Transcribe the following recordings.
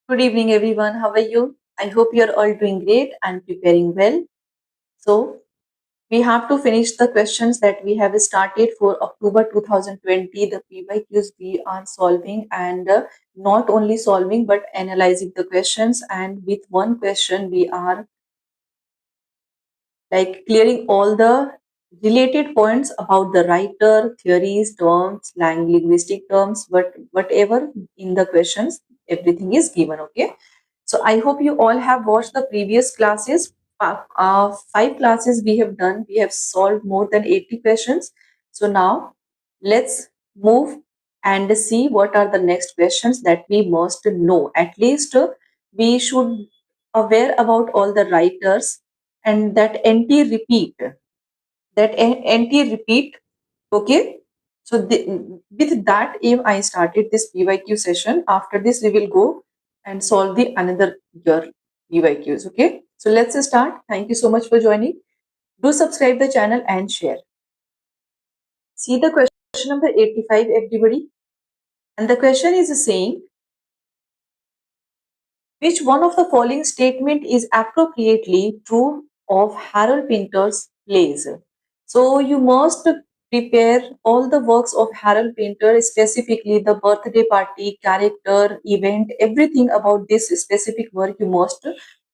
Good evening, everyone. How are you? I hope you're all doing great and preparing well. So, we have to finish the questions that we have started for October 2020, the PYQs we are solving, and not only solving but analyzing the questions. And with one question, we are like clearing all the related points about the writer, theories, terms, linguistic terms, but whatever in the questions, everything is given. Okay. So I hope you all have watched the previous classes. Five classes we have done. We have solved more than 80 questions. So now let's move and see what are the next questions that we must know. At least we should aware about all the writers and that anti-repeat. Anti-repeat. Okay. So with that aim, I started this PYQ session. After this, we will go and solve the another year PYQs. Okay. So let's start. Thank you so much for joining. Do subscribe the channel and share. See the question number 85, everybody. And the question is saying, which one of the following statement is appropriately true of Harold Pinter's plays? So you must prepare all the works of Harold Pinter, specifically the birthday party, character, event, everything about this specific work you must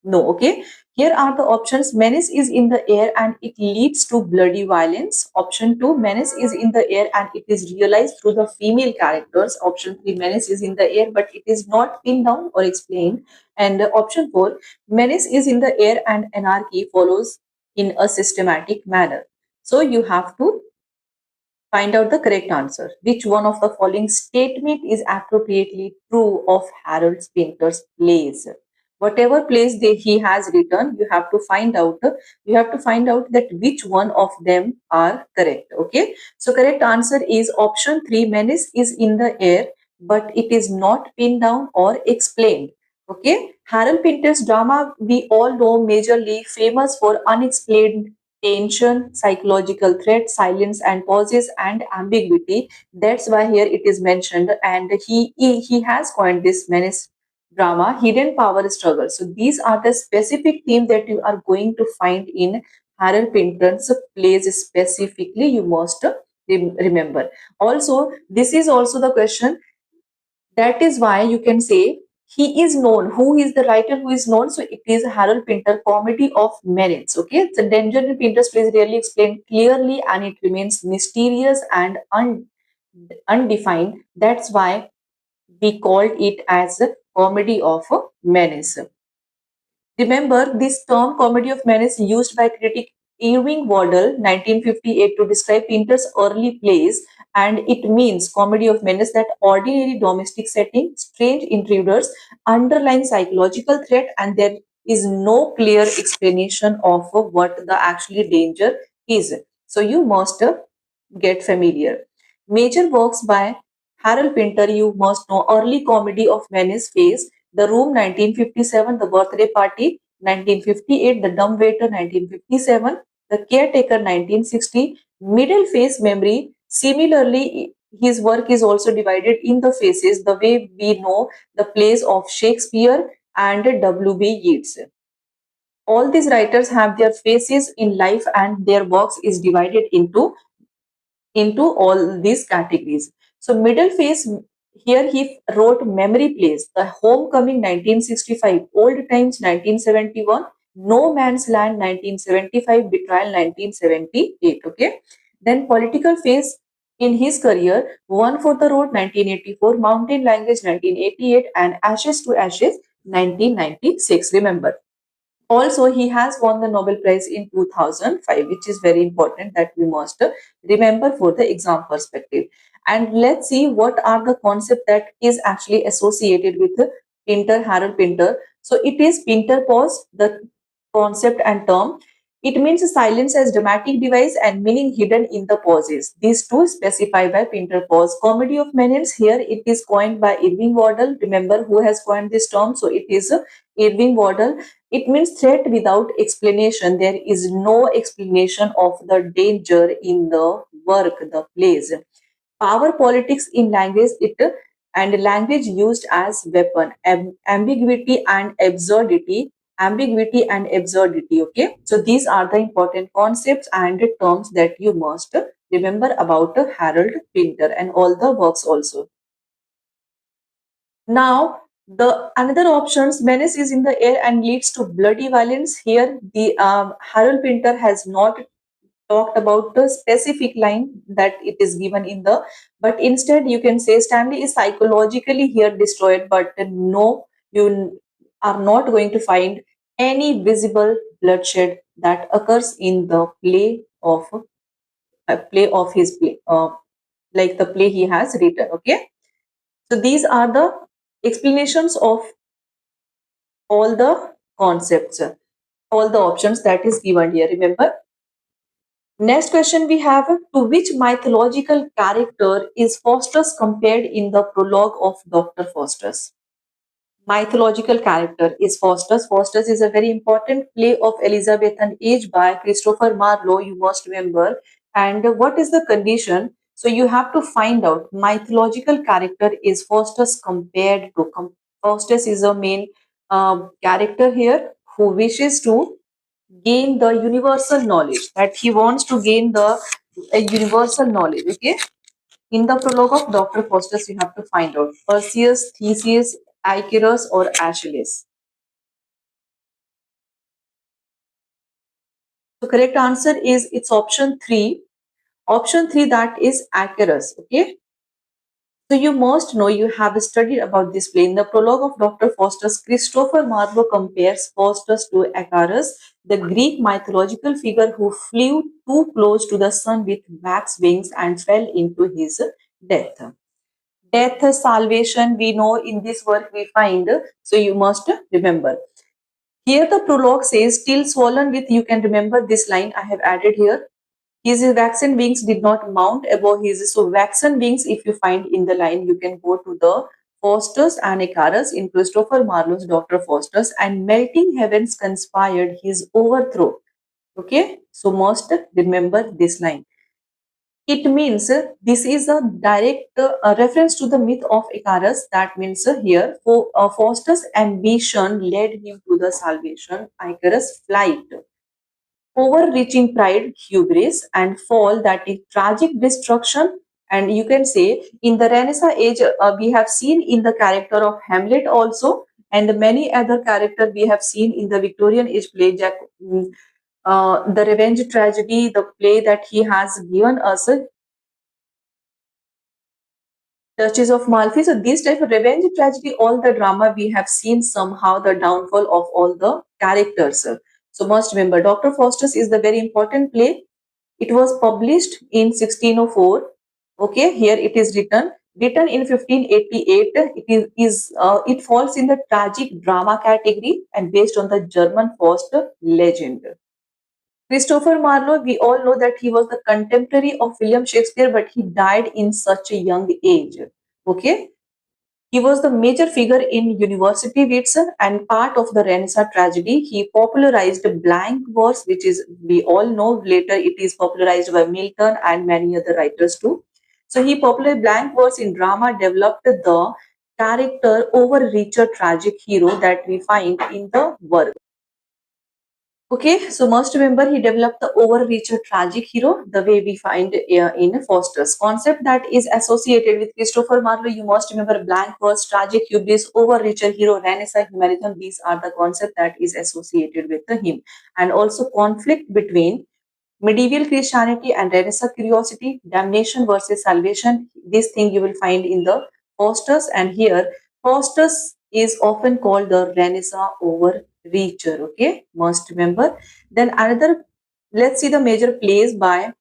know. Okay. Here are the options. Menace is in the air and it leads to bloody violence. Option 2, menace is in the air and it is realized through the female characters. Option 3, menace is in the air but it is not pinned down or explained. And option 4, menace is in the air and anarchy follows in a systematic manner. So you have to find out the correct answer. Which one of the following statement is appropriately true of Harold Pinter's plays? Whatever plays he has written, you have to find out. You have to find out that which one of them are correct. Okay. So correct answer is option 3. Menace is in the air, but it is not pinned down or explained. Okay. Harold Pinter's drama we all know majorly famous for unexplained tension, psychological threat, silence and pauses, and ambiguity. That's why here it is mentioned. And he has coined this menace drama, hidden power struggle. So these are the specific themes that you are going to find in Harold Pinter's plays specifically. You must remember. Also, this is also the question. That is why you can say he is known. Who is the writer who is known? So it is Harold Pinter, Comedy of Merits. Okay, the danger in Pinter's plays rarely explained clearly and it remains mysterious and undefined. That's why we called it as a comedy of menace. Remember, this term comedy of menace used by critic Irving Waddell 1958 to describe Pinter's early plays, and it means comedy of menace that ordinary domestic setting, strange intruders, underlying psychological threat, and there is no clear explanation of what the actually danger is. So you must get familiar. Major works by Harold Pinter you must know: Early Comedy of Menace phase, The Room 1957, The Birthday Party 1958, The Dumbwaiter 1957, The Caretaker 1960, Middle Phase Memory. Similarly, his work is also divided in the phases, the way we know the plays of Shakespeare and W.B. Yeats. All these writers have their phases in life and their works is divided into all these categories. So middle phase, here he wrote memory plays, The Homecoming 1965, Old Times 1971, No Man's Land 1975, Betrayal 1978. Okay. Then political phase in his career, One for the Road 1984, Mountain Language 1988, and Ashes to Ashes 1996. Remember. Also, he has won the Nobel Prize in 2005, which is very important that we must remember for the exam perspective. And let's see what are the concept that is actually associated with Pinter, Harold Pinter. So it is Pinter pause, the concept and term. It means silence as dramatic device and meaning hidden in the pauses. These two specified by Pinter pause. Comedy of menace, here it is coined by Irving Waddell. Remember who has coined this term? So it is Irving Waddell. It means threat without explanation. There is no explanation of the danger in the work, the plays. Power politics in language, it and language used as weapon, ambiguity and absurdity, ambiguity and absurdity. Okay, so these are the important concepts and terms that you must remember about Harold Pinter and all the works also. Now, the another options, menace is in the air and leads to bloody violence. Here, the Harold Pinter has not talked about the specific line that it is given in the, but instead you can say Stanley is psychologically here destroyed, but no, you are not going to find any visible bloodshed that occurs in the play of his play, like the play he has written. Okay, so these are the explanations of all the concepts, all the options that is given here. Remember, next question we have, to which mythological character is Faustus compared in the prologue of Dr. Faustus? Mythological character is Faustus. Faustus is a very important play of Elizabethan age by Christopher Marlowe, you must remember. And what is the condition? So you have to find out mythological character is Faustus compared to. Faustus is a main character here who wishes to gain the universal knowledge, that he wants to gain the universal knowledge. Okay, in the prologue of Dr. Faustus you have to find out Perseus, Theseus, Icarus or Achilles. So correct answer is it's option 3. Option 3, that is Icarus. Okay, so you must know, you have studied about this play. In the prologue of Dr. Faustus, Christopher Marlowe compares Faustus to Icarus, the Greek mythological figure who flew too close to the sun with wax wings and fell into his death. Death, salvation, we know in this work we find, so you must remember. Here the prologue says, still swollen with, you can remember this line I have added here. His waxen wings did not mount above his. So waxen wings, if you find in the line, you can go to the Faustus and Icarus in Christopher Marlowe's Dr. Faustus, and melting heavens conspired his overthrow. Okay, so must remember this line. It means this is a direct reference to the myth of Icarus. That means here, for Faustus' ambition led him to the salvation, Icarus' flight. Overreaching pride, hubris, and fall, that is tragic destruction. And you can say in the Renaissance age, we have seen in the character of Hamlet also, and many other characters we have seen in the Victorian age play, the Revenge Tragedy, the play that he has given us, Duchess of Malfi. So these type of revenge tragedy, all the drama we have seen somehow the downfall of all the characters. So must remember, Dr. Faustus is the very important play. It was published in 1604. Okay, here it is written in 1588. It falls in the tragic drama category and based on the German Faust legend. Christopher Marlowe, we all know that he was the contemporary of William Shakespeare, but he died in such a young age. Okay, he was the major figure in university wits and part of the Renaissance tragedy. He popularized blank verse, which is, we all know, later it is popularized by Milton and many other writers too. So he popularized blank verse in drama, developed the character overreacher tragic hero that we find in the work. Okay, so must remember he developed the overreacher tragic hero, the way we find in Faustus. Concept that is associated with Christopher Marlowe, you must remember blank verse, tragic hubris, overreacher hero, Renaissance humanism. These are the concept that is associated with him. And also conflict between medieval Christianity and Renaissance curiosity, damnation versus salvation. This thing you will find in the Faustus, and here Faustus is often called the Renaissance overreacher. Okay, must remember. Then another, let's see the major plays by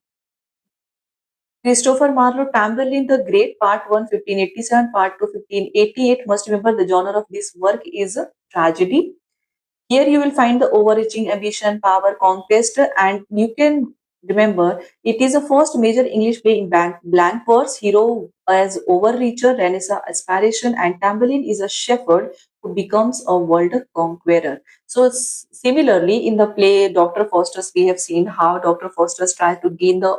Christopher Marlowe. Tamburlaine the Great, Part 1, 1587, Part 2, 1588. Must remember the genre of this work is tragedy. Here you will find the overreaching ambition, power, conquest, and you can remember it is the first major English play in blank verse. Hero as overreacher, Renaissance aspiration, and Tamburlaine is a shepherd who becomes a world conqueror. So similarly, in the play Dr. Faustus, we have seen how Dr. Faustus tries to gain the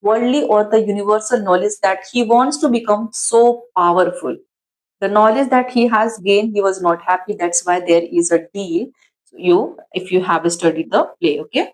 worldly or the universal knowledge, that he wants to become so powerful. The knowledge that he has gained, he was not happy. That's why there is a deal. So you, if you have studied the play, okay.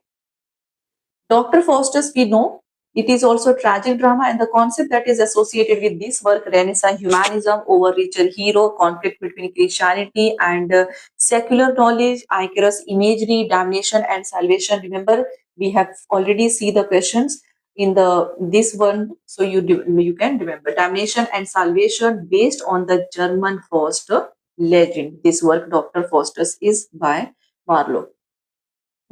Dr. Faustus, we know it is also tragic drama, and the concept that is associated with this work, Renaissance humanism, overreacher hero, conflict between Christianity and secular knowledge, Icarus imagery, damnation and salvation. Remember, we have already see the questions in the this one, so you can remember damnation and salvation based on the German Faust legend. This work, Dr. Faustus, is by Marlowe.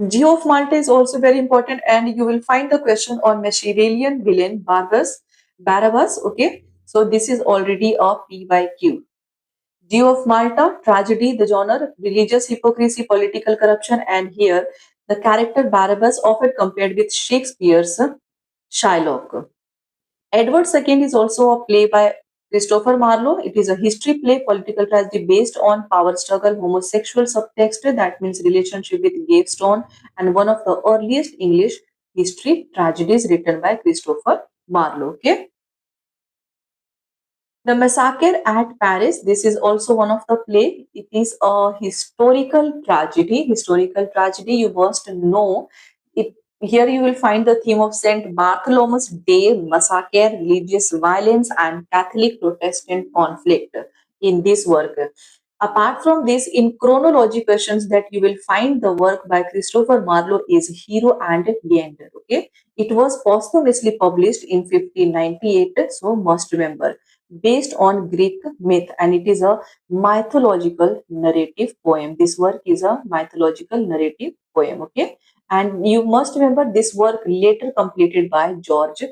Geo of Malta is also very important, and you will find the question on Machiavellian villain Barabbas. Okay, so this is already a P by Q. Geo of Malta, tragedy, the genre, religious hypocrisy, political corruption, and here the character Barabbas often compared with Shakespeare's Shylock. Edward II is also a play by Christopher Marlowe. It is a history play, political tragedy based on power struggle, homosexual subtext, that means relationship with Gaveston, and one of the earliest English history tragedies written by Christopher Marlowe. Okay. The Massacre at Paris, this is also one of the play. It is a historical tragedy. Historical tragedy, you must know it. Here you will find the theme of Saint Bartholomew's Day massacre, religious violence, and Catholic Protestant conflict in this work. Apart from this, in chronology questions that you will find the work by Christopher Marlowe is Hero and Leander. Okay, it was posthumously published in 1598, so must remember, based on Greek myth, and it is a mythological narrative poem. This work is a mythological narrative poem, okay? And you must remember this work later completed by George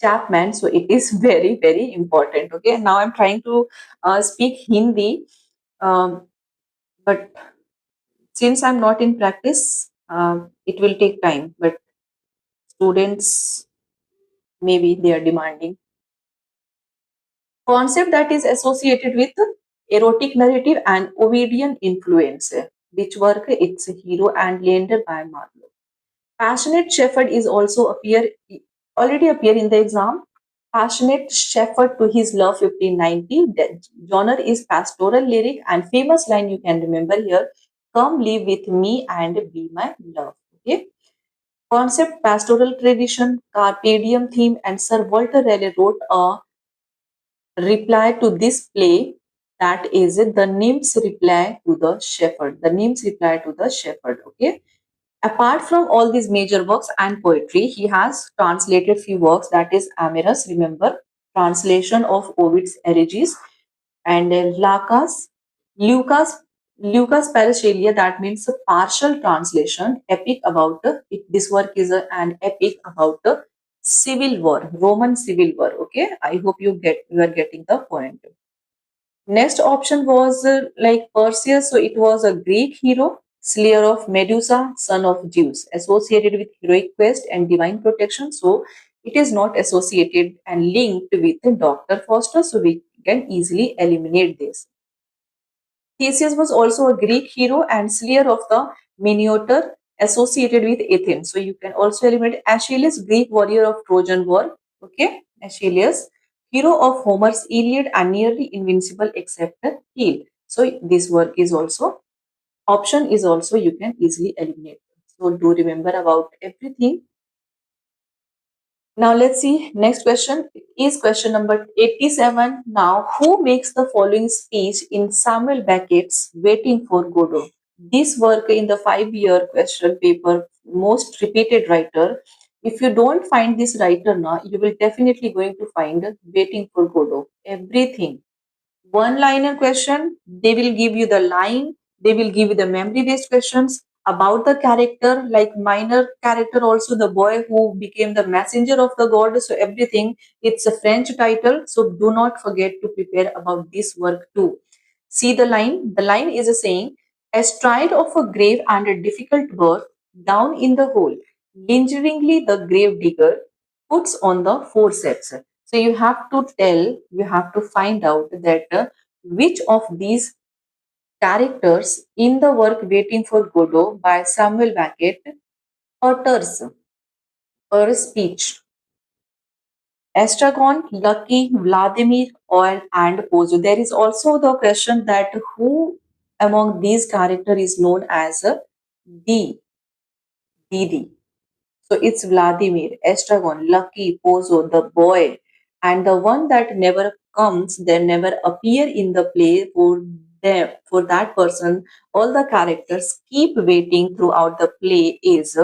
Chapman, so it is very, very important, okay? Now I'm trying to speak Hindi, um, but since I'm not in practice, it will take time, but students maybe they are demanding. Concept that is associated with erotic narrative and Ovidian influence, which work its hero and Leander by Marlowe. Passionate Shepherd is also already appear in the exam. Passionate Shepherd to his love 1590. The genre is pastoral lyric, and famous line you can remember here: "Come live with me and be my love." Okay. Concept pastoral tradition, carpe diem theme, and Sir Walter Raleigh wrote a reply to this play, that is the nymph's reply to the shepherd. The nymph's reply to the shepherd. Okay. Apart from all these major works and poetry, he has translated few works, that is Amyrus, remember, translation of Ovid's Elegies, and Lucas, Lucas Paracelia, that means a partial translation, epic about this work is an epic about the civil war, Roman civil war. Okay, I hope you are getting the point. Next option was like Perseus, so it was a Greek hero, slayer of Medusa, son of Zeus, associated with heroic quest and divine protection. So it is not associated and linked with Dr. Faustus, so we can easily eliminate this. Theseus was also a Greek hero and slayer of the Minotaur, associated with Athens. So you can also eliminate Achilles, Greek warrior of Trojan War. Okay, Achilles, hero of Homer's Iliad and nearly invincible except heel. So this work is also option is also you can easily eliminate. So do remember about everything. Now let's see next question. It is question number 87. Now, who makes the following speech in Samuel Beckett's Waiting for Godot? This work in the 5-year question paper, most repeated writer. If you don't find this writer now, you will definitely going to find Waiting for Godot. Everything one liner question, they will give you the line, they will give you the memory based questions about the character, like minor character, also the boy who became the messenger of the god. So everything, it's a French title, so do not forget to prepare about this work too. See the line is a saying, astride of a grave and a difficult birth, down in the hole lingeringly the grave digger puts on the forceps. So you have to tell, you have to find out that which of these characters in the work Waiting for Godot by Samuel Beckett utters a speech. Estragon, Lucky, Vladimir, Oil, and Pozo. There is also the question that who among these characters is known as a D, Didi. So it's Vladimir, Estragon, Lucky, Pozo, the boy, and the one that never comes, they never appear in the play for them, for that person. All the characters keep waiting throughout the play is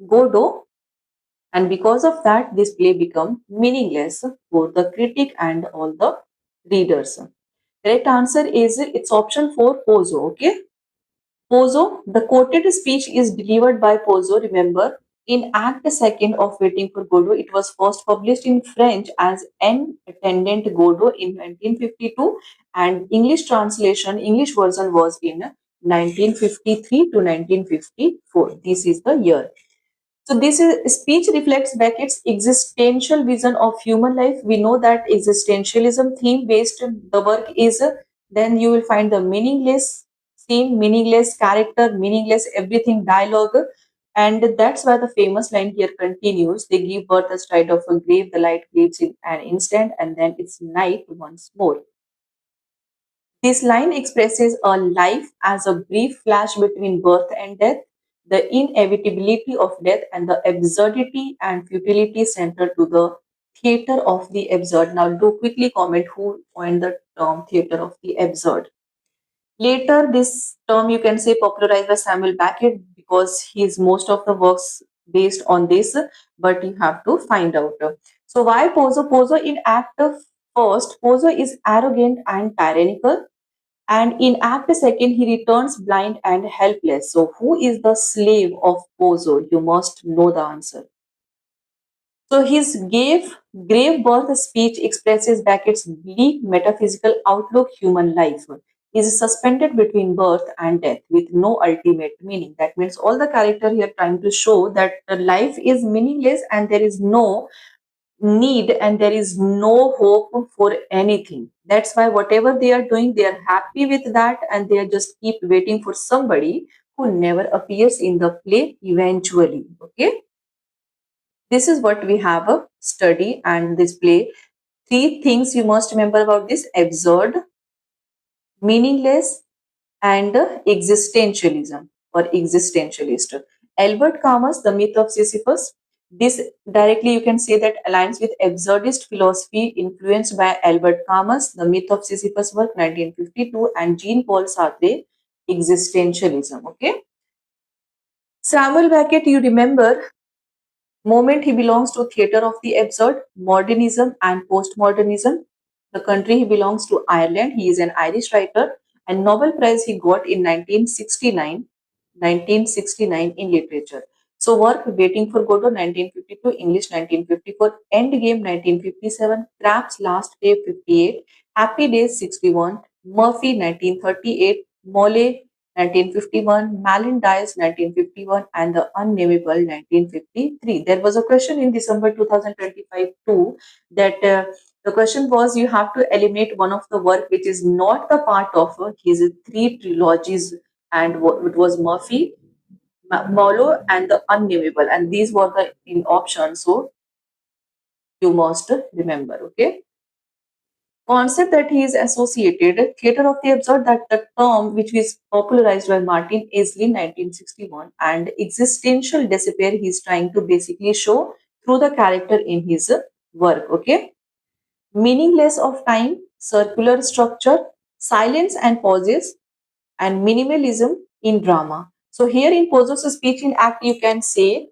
Godo, and because of that, this play become meaningless for the critic and all the readers. Correct answer is it's option 4, Pozo. Okay. Pozo, the quoted speech is delivered by Pozo, remember, in Act Second of Waiting for Godot. It was first published in French as An Attendant Godot in 1952, and English version was in 1953 to 1954. This is the year. So speech reflects Beckett's existential vision of human life. We know that existentialism theme based the work is then you will find the meaningless scene, meaningless character, meaningless everything dialogue. And that's why the famous line here continues. They give birth a stride of a grave, the light fades in an instant, and then it's night once more. This line expresses a life as a brief flash between birth and death, the inevitability of death, and the absurdity and futility central to the theater of the absurd. Now, do quickly comment who coined the term theater of the absurd. Later, this term you can say popularized by Samuel Beckett because his most of the works based on this, but you have to find out. So, why Pozo? Pozo in Act First, Pozo is arrogant and tyrannical, and in Act Second, he returns blind and helpless. So, who is the slave of Pozo? You must know the answer. So, his grave birth speech expresses Beckett's bleak metaphysical outlook human life. He is suspended between birth and death with no ultimate meaning. That means all the character here trying to show that the life is meaningless and there is no need and there is no hope for anything. That's why whatever they are doing, they are happy with that and they are just keep waiting for somebody who never appears in the play eventually. Okay, this is what we have a study and this play. Three things you must remember about this: absurd, meaningless, and existentialism or existentialist. Albert Camus, The Myth of Sisyphus. This directly you can say that aligns with absurdist philosophy influenced by Albert Camus, The Myth of Sisyphus work 1952, and Jean-Paul Sartre, Existentialism. Okay. Samuel Beckett, you remember, moment he belongs to theatre of the absurd, modernism and postmodernism. The country he belongs to Ireland. He is an Irish writer and Nobel Prize he got in 1969 in literature. So work Waiting for Godot 1952, English 1954, Endgame 1957, Craps Last Day 58, Happy Days 61, Murphy 1938, Mole 1951, Malin Dies 1951, and The Unnameable 1953. There was a question in December 2025 too that the question was you have to eliminate one of the work which is not the part of his three trilogies, and it was Murphy, Molo, and The Unnameable, and these were the in options. So you must remember. Okay, concept that he is associated theater of the absurd, that the term which is popularized by Martin Aisley 1961, and existential despair he is trying to basically show through the character in his work. Okay, meaningless of time, circular structure, silence and pauses, and minimalism in drama. So here in Pozo's speech in act you can say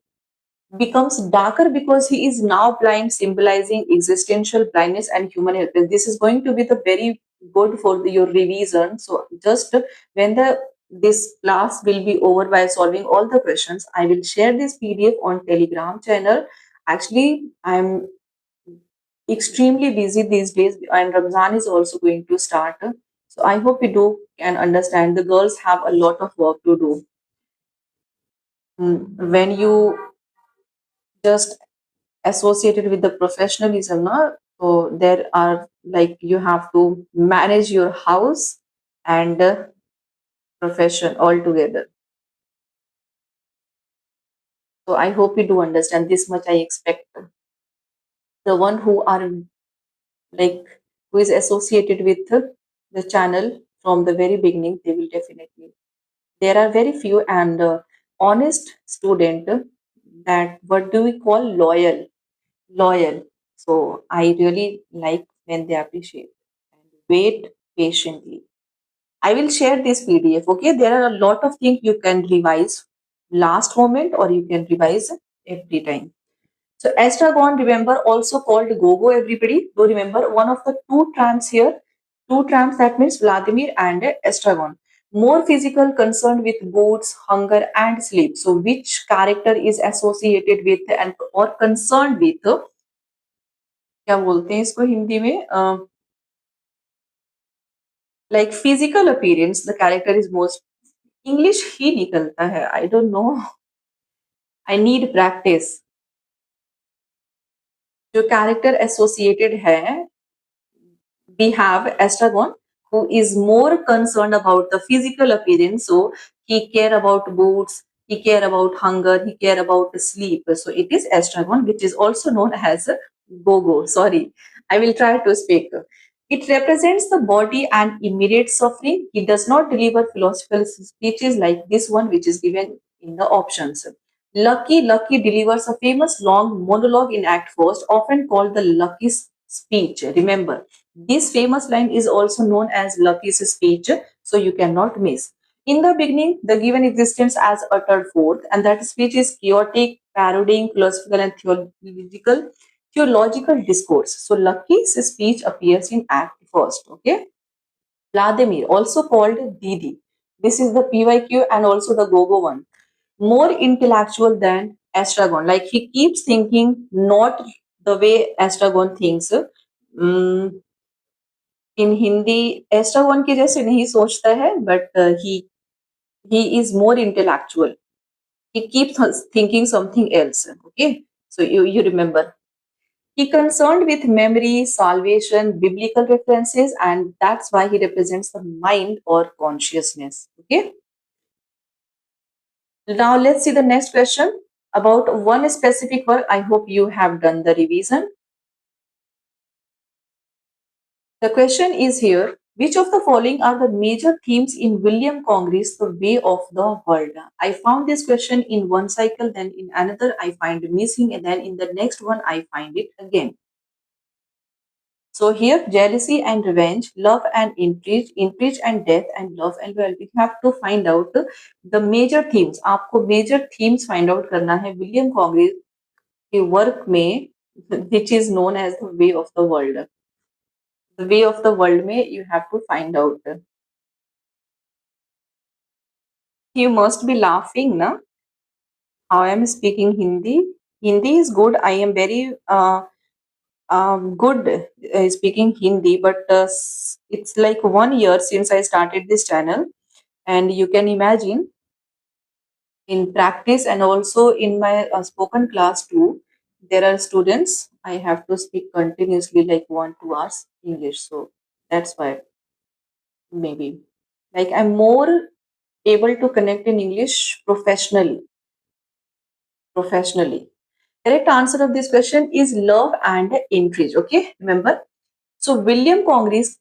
becomes darker because he is now blind, symbolizing existential blindness and human helplessness. This is going to be the very good for your revision. So just when the this class will be over by solving all the questions, I will share this PDF on Telegram channel. Actually, I'm extremely busy these days and Ramzan is also going to start. So I hope you do can understand. The girls have a lot of work to do. When you just associated with the professionalism, na, so there are like you have to manage your house and profession all together. So I hope you do understand this much I expect. the one who are like who is associated with the channel from the very beginning, they will definitely. There are very few and honest student that what do we call loyal. So I really like when they appreciate and wait patiently. I will share this PDF. Okay, there are a lot of things you can revise last moment or you can revise every time. So Estragon, remember, also called Gogo, everybody. Do remember one of the two trams here. Two trams, that means Vladimir and Estragon. More physical, concerned with boots, hunger and sleep. So which character is associated with and or concerned with क्या बोलते हैं इसको हिंदी में like physical appearance, the character is most English ही निकलता है. I don't know. I need practice. जो character associated है, we have Estragon, who is more concerned about the physical appearance. So he care about boots, he care about hunger, he care about sleep. So it is Estragon, which is also known as Gogo. Sorry, I will try to speak. It represents the body and immediate suffering. He does not deliver philosophical speeches like this one, which is given in the options. Lucky delivers a famous long monologue in Act First, often called the Lucky speech. Remember, this famous line is also known as Lucky's speech, so you cannot miss. In the beginning, the given existence as uttered forth, and that speech is chaotic, parodying philosophical and theological discourse. So Lucky's speech appears in Act First. Okay, Vladimir, also called Didi. This is the PYQ and also the Gogo one. More intellectual than Estragon. Like he keeps thinking not the way Estragon thinks. Mm, in Hindi Estragon के जैसे नहीं सोचता है but he is more intellectual. He keeps thinking something else. Okay, so you remember he concerned with memory, salvation, biblical references, and that's why he represents the mind or consciousness. Okay, now let's see the next question about one specific work. I hope you have done the revision. The question is here, which of the following are the major themes in William Congre's The Way of the World? I found this question in one cycle, then in another I find missing, and then in the next one I find it again. So here, jealousy and revenge, love and intrigue and death, and love and loyalty. You have to find out the major themes. आपको major themes find out करना है William Congress के work में, which is known as the way of the world. The way of the world में you have to find out. You must be laughing, na? How I am speaking Hindi. Hindi is good. I am very good speaking Hindi, but it's like 1 year since I started this channel, and you can imagine in practice and also in my spoken class too. There are students I have to speak continuously like 1 2 hours English, so that's why maybe like I'm more able to connect in English professionally. Correct answer of this question is love and intrigue. Okay, remember. So William Congress,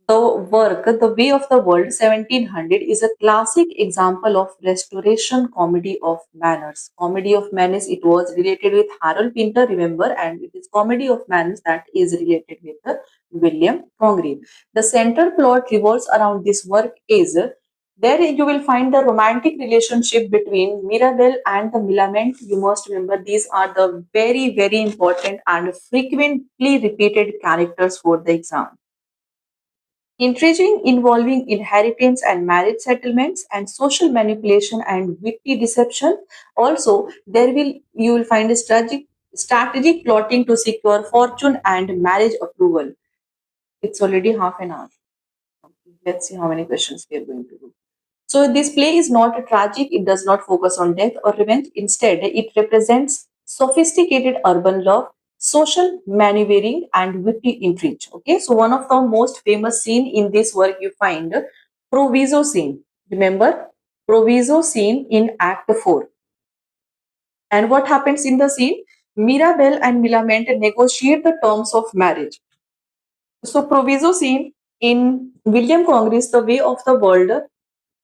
the work The Way of the World 1700 is a classic example of restoration comedy of manners. Comedy of manners, it was related with Harold Pinter, remember, and it is comedy of manners that is related with William Congreve. The central plot revolves around this work is there you will find the romantic relationship between Mirabelle and the Millamant. You must remember these are the very important and frequently repeated characters for the exam. Intriguing involving inheritance and marriage settlements and social manipulation and witty deception. Also, there will you will find a strategic plotting to secure fortune and marriage approval. It's already half an hour. Let's see how many questions we are going to do. So this play is not tragic, it does not focus on death or revenge. Instead, it represents sophisticated urban love, social maneuvering, and witty intrigue. Okay, so one of the most famous scene in this work you find proviso scene. Remember, proviso scene in Act 4. And what happens in the scene? Mirabel and Millamant negotiate the terms of marriage. So proviso scene in William Congress, The Way of the World,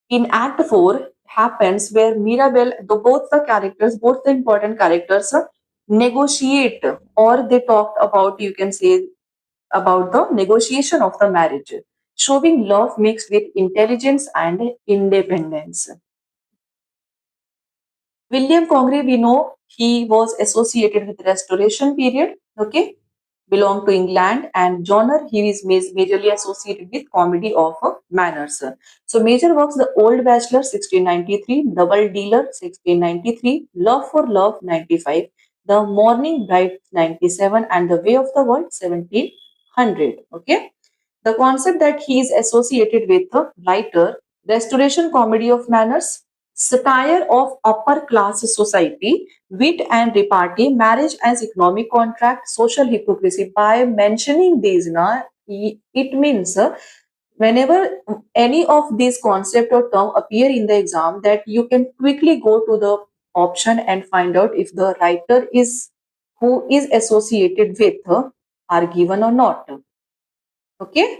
in Act 4 happens where Mirabel, both the characters, both the important characters negotiate, or they talked about, you can say, about the negotiation of the marriage, showing love mixed with intelligence and independence. William Congreve, we know he was associated with Restoration period, okay, belonged to England, and genre he is majorly associated with comedy of manners. So major works: The Old Bachelor 1693, Double Dealer 1693, Love for Love 95, The Morning Bride 97, and The Way of the World 1700. Okay, the concept that he is associated with the writer, restoration comedy of manners, satire of upper class society, wit and repartee, marriage as economic contract, social hypocrisy. By mentioning these, na, it means whenever any of these concept or term appear in the exam, that you can quickly go to the option and find out if the writer is who is associated with are given or not. Okay,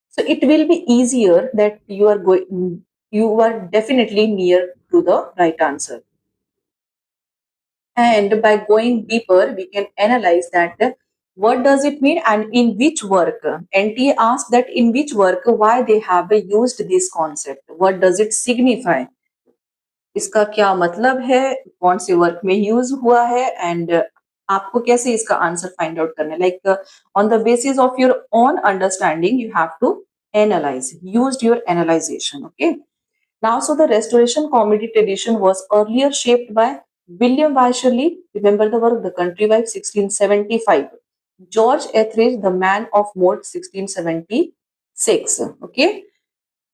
so it will be easier that you are definitely near to the right answer. And by going deeper, we can analyze that what does it mean and in which work. NTA asked that in which work, why they have used this concept. What does it signify? इसका क्या मतलब है, कौन से work में use हुआ है, and आपको कैसे इसका आंसर फाइंड आउट करना है, like on the basis of your own understanding you have to analyze, used your analyzation. Okay, now so the restoration comedy tradition was earlier shaped by William Wycherley, remember the work The Country Wife 1675, George Etheridge The Man of Mode 1676. Okay,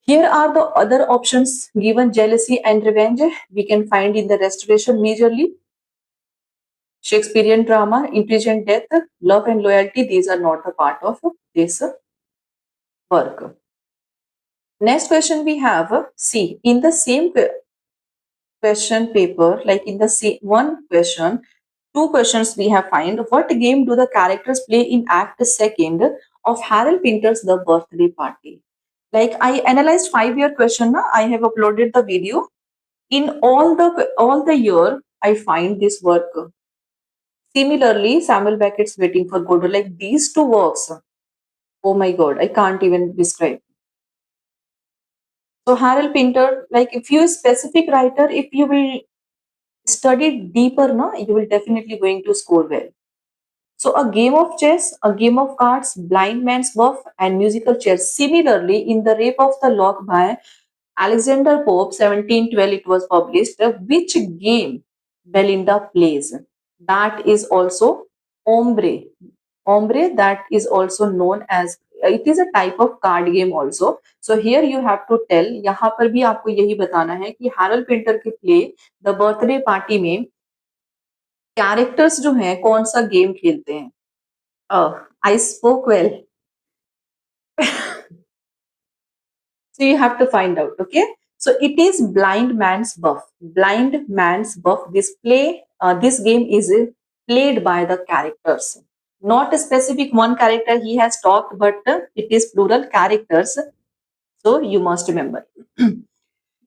here are the other options given: jealousy and revenge. We can find in the restoration majorly. Shakespearean drama, intelligent death, love and loyalty. These are not the part of this work. Next question we have. See, in the same question paper, like in the same one question, two questions we have find. What game do the characters play in Act Second of Harold Pinter's The Birthday Party? Like I analyzed 5-year question. Na? I have uploaded the video. In all the year, I find this work. Similarly, Samuel Beckett's Waiting for Godot. Like these two works. Oh my God, I can't even describe. So Harold Pinter, like if you specific writer, if you will study deeper, no, you will definitely going to score well. So a game of chess, a game of cards, blind man's buff, and musical chairs. Similarly, in The Rape of the Lock by Alexander Pope, 1712, it was published. Which game Belinda plays? That is also ombre. Ombre, that is also known as, it is a type of card game also. So here you have to tell, यहाँ पर भी आपको यही बताना है कि Harald Pinter के play the birthday party में कैरेक्टर्स जो हैं कौन सा गेम खेलते हैं. I spoke well. So you have to find out. Okay, so it is blind man's buff. Blind man's buff. This game is played by the characters, not a specific one character he has talked, but it is plural characters. So you must remember.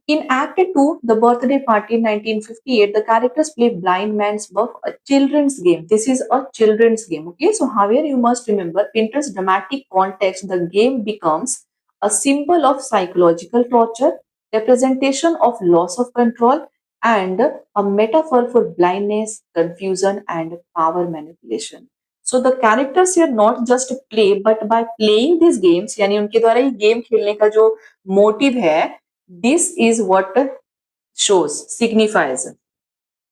In Act 2, The Birthday Party 1958, the characters play Blind Man's Buff, a children's game. This is a children's game. Okay, so however, you must remember, Pinter's dramatic context, the game becomes a symbol of psychological torture, representation of loss of control, and a metaphor for blindness, confusion, and power manipulation. So the characters here not just play, but by playing these games, यानी उनके द्वारा ये game खेलने का जो motive है, this is what shows, signifies.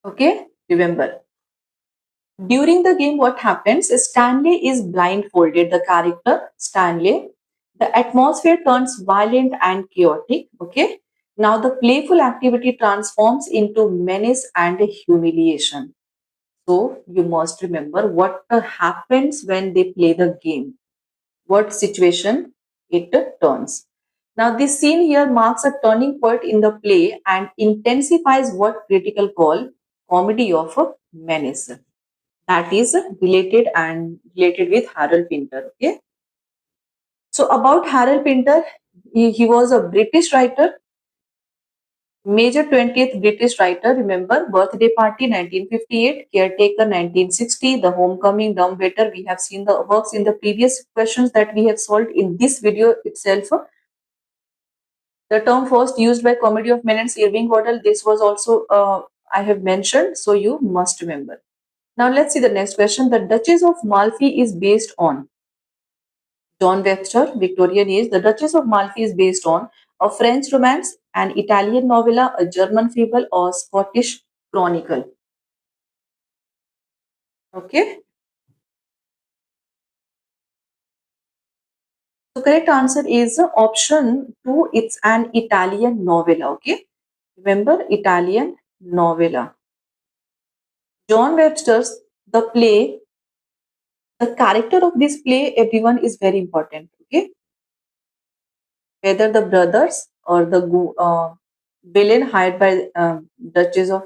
Okay, remember. During the game, what happens is Stanley is blindfolded, the character Stanley. The atmosphere turns violent and chaotic. Okay, now the playful activity transforms into menace and humiliation. So you must remember what happens when they play the game, what situation it turns. Now, this scene here marks a turning point in the play and intensifies what critical call comedy of a menace. that is related with Harold Pinter. Okay. So about Harold Pinter, he was a British writer, major 20th British writer. Remember, Birthday Party 1958, Caretaker 1960, The Homecoming, Dumbwaiter. We have seen the works in the previous questions that we have solved in this video itself. The term first used by Comedy of Men and Irving Hoddle. This was also I have mentioned, so you must remember. Now let's see the next question. The Duchess of Malfi is based on John Webster, Victorian Age. The Duchess of Malfi is based on a French romance, an Italian novella, a German fable, or Scottish chronicle. Okay. So correct answer is option 2. It's an Italian novella. Okay. Remember, Italian novella. John Webster's The Play, the character of this play, everyone is very important. Okay. Whether the brothers or the villain hired by Duchess of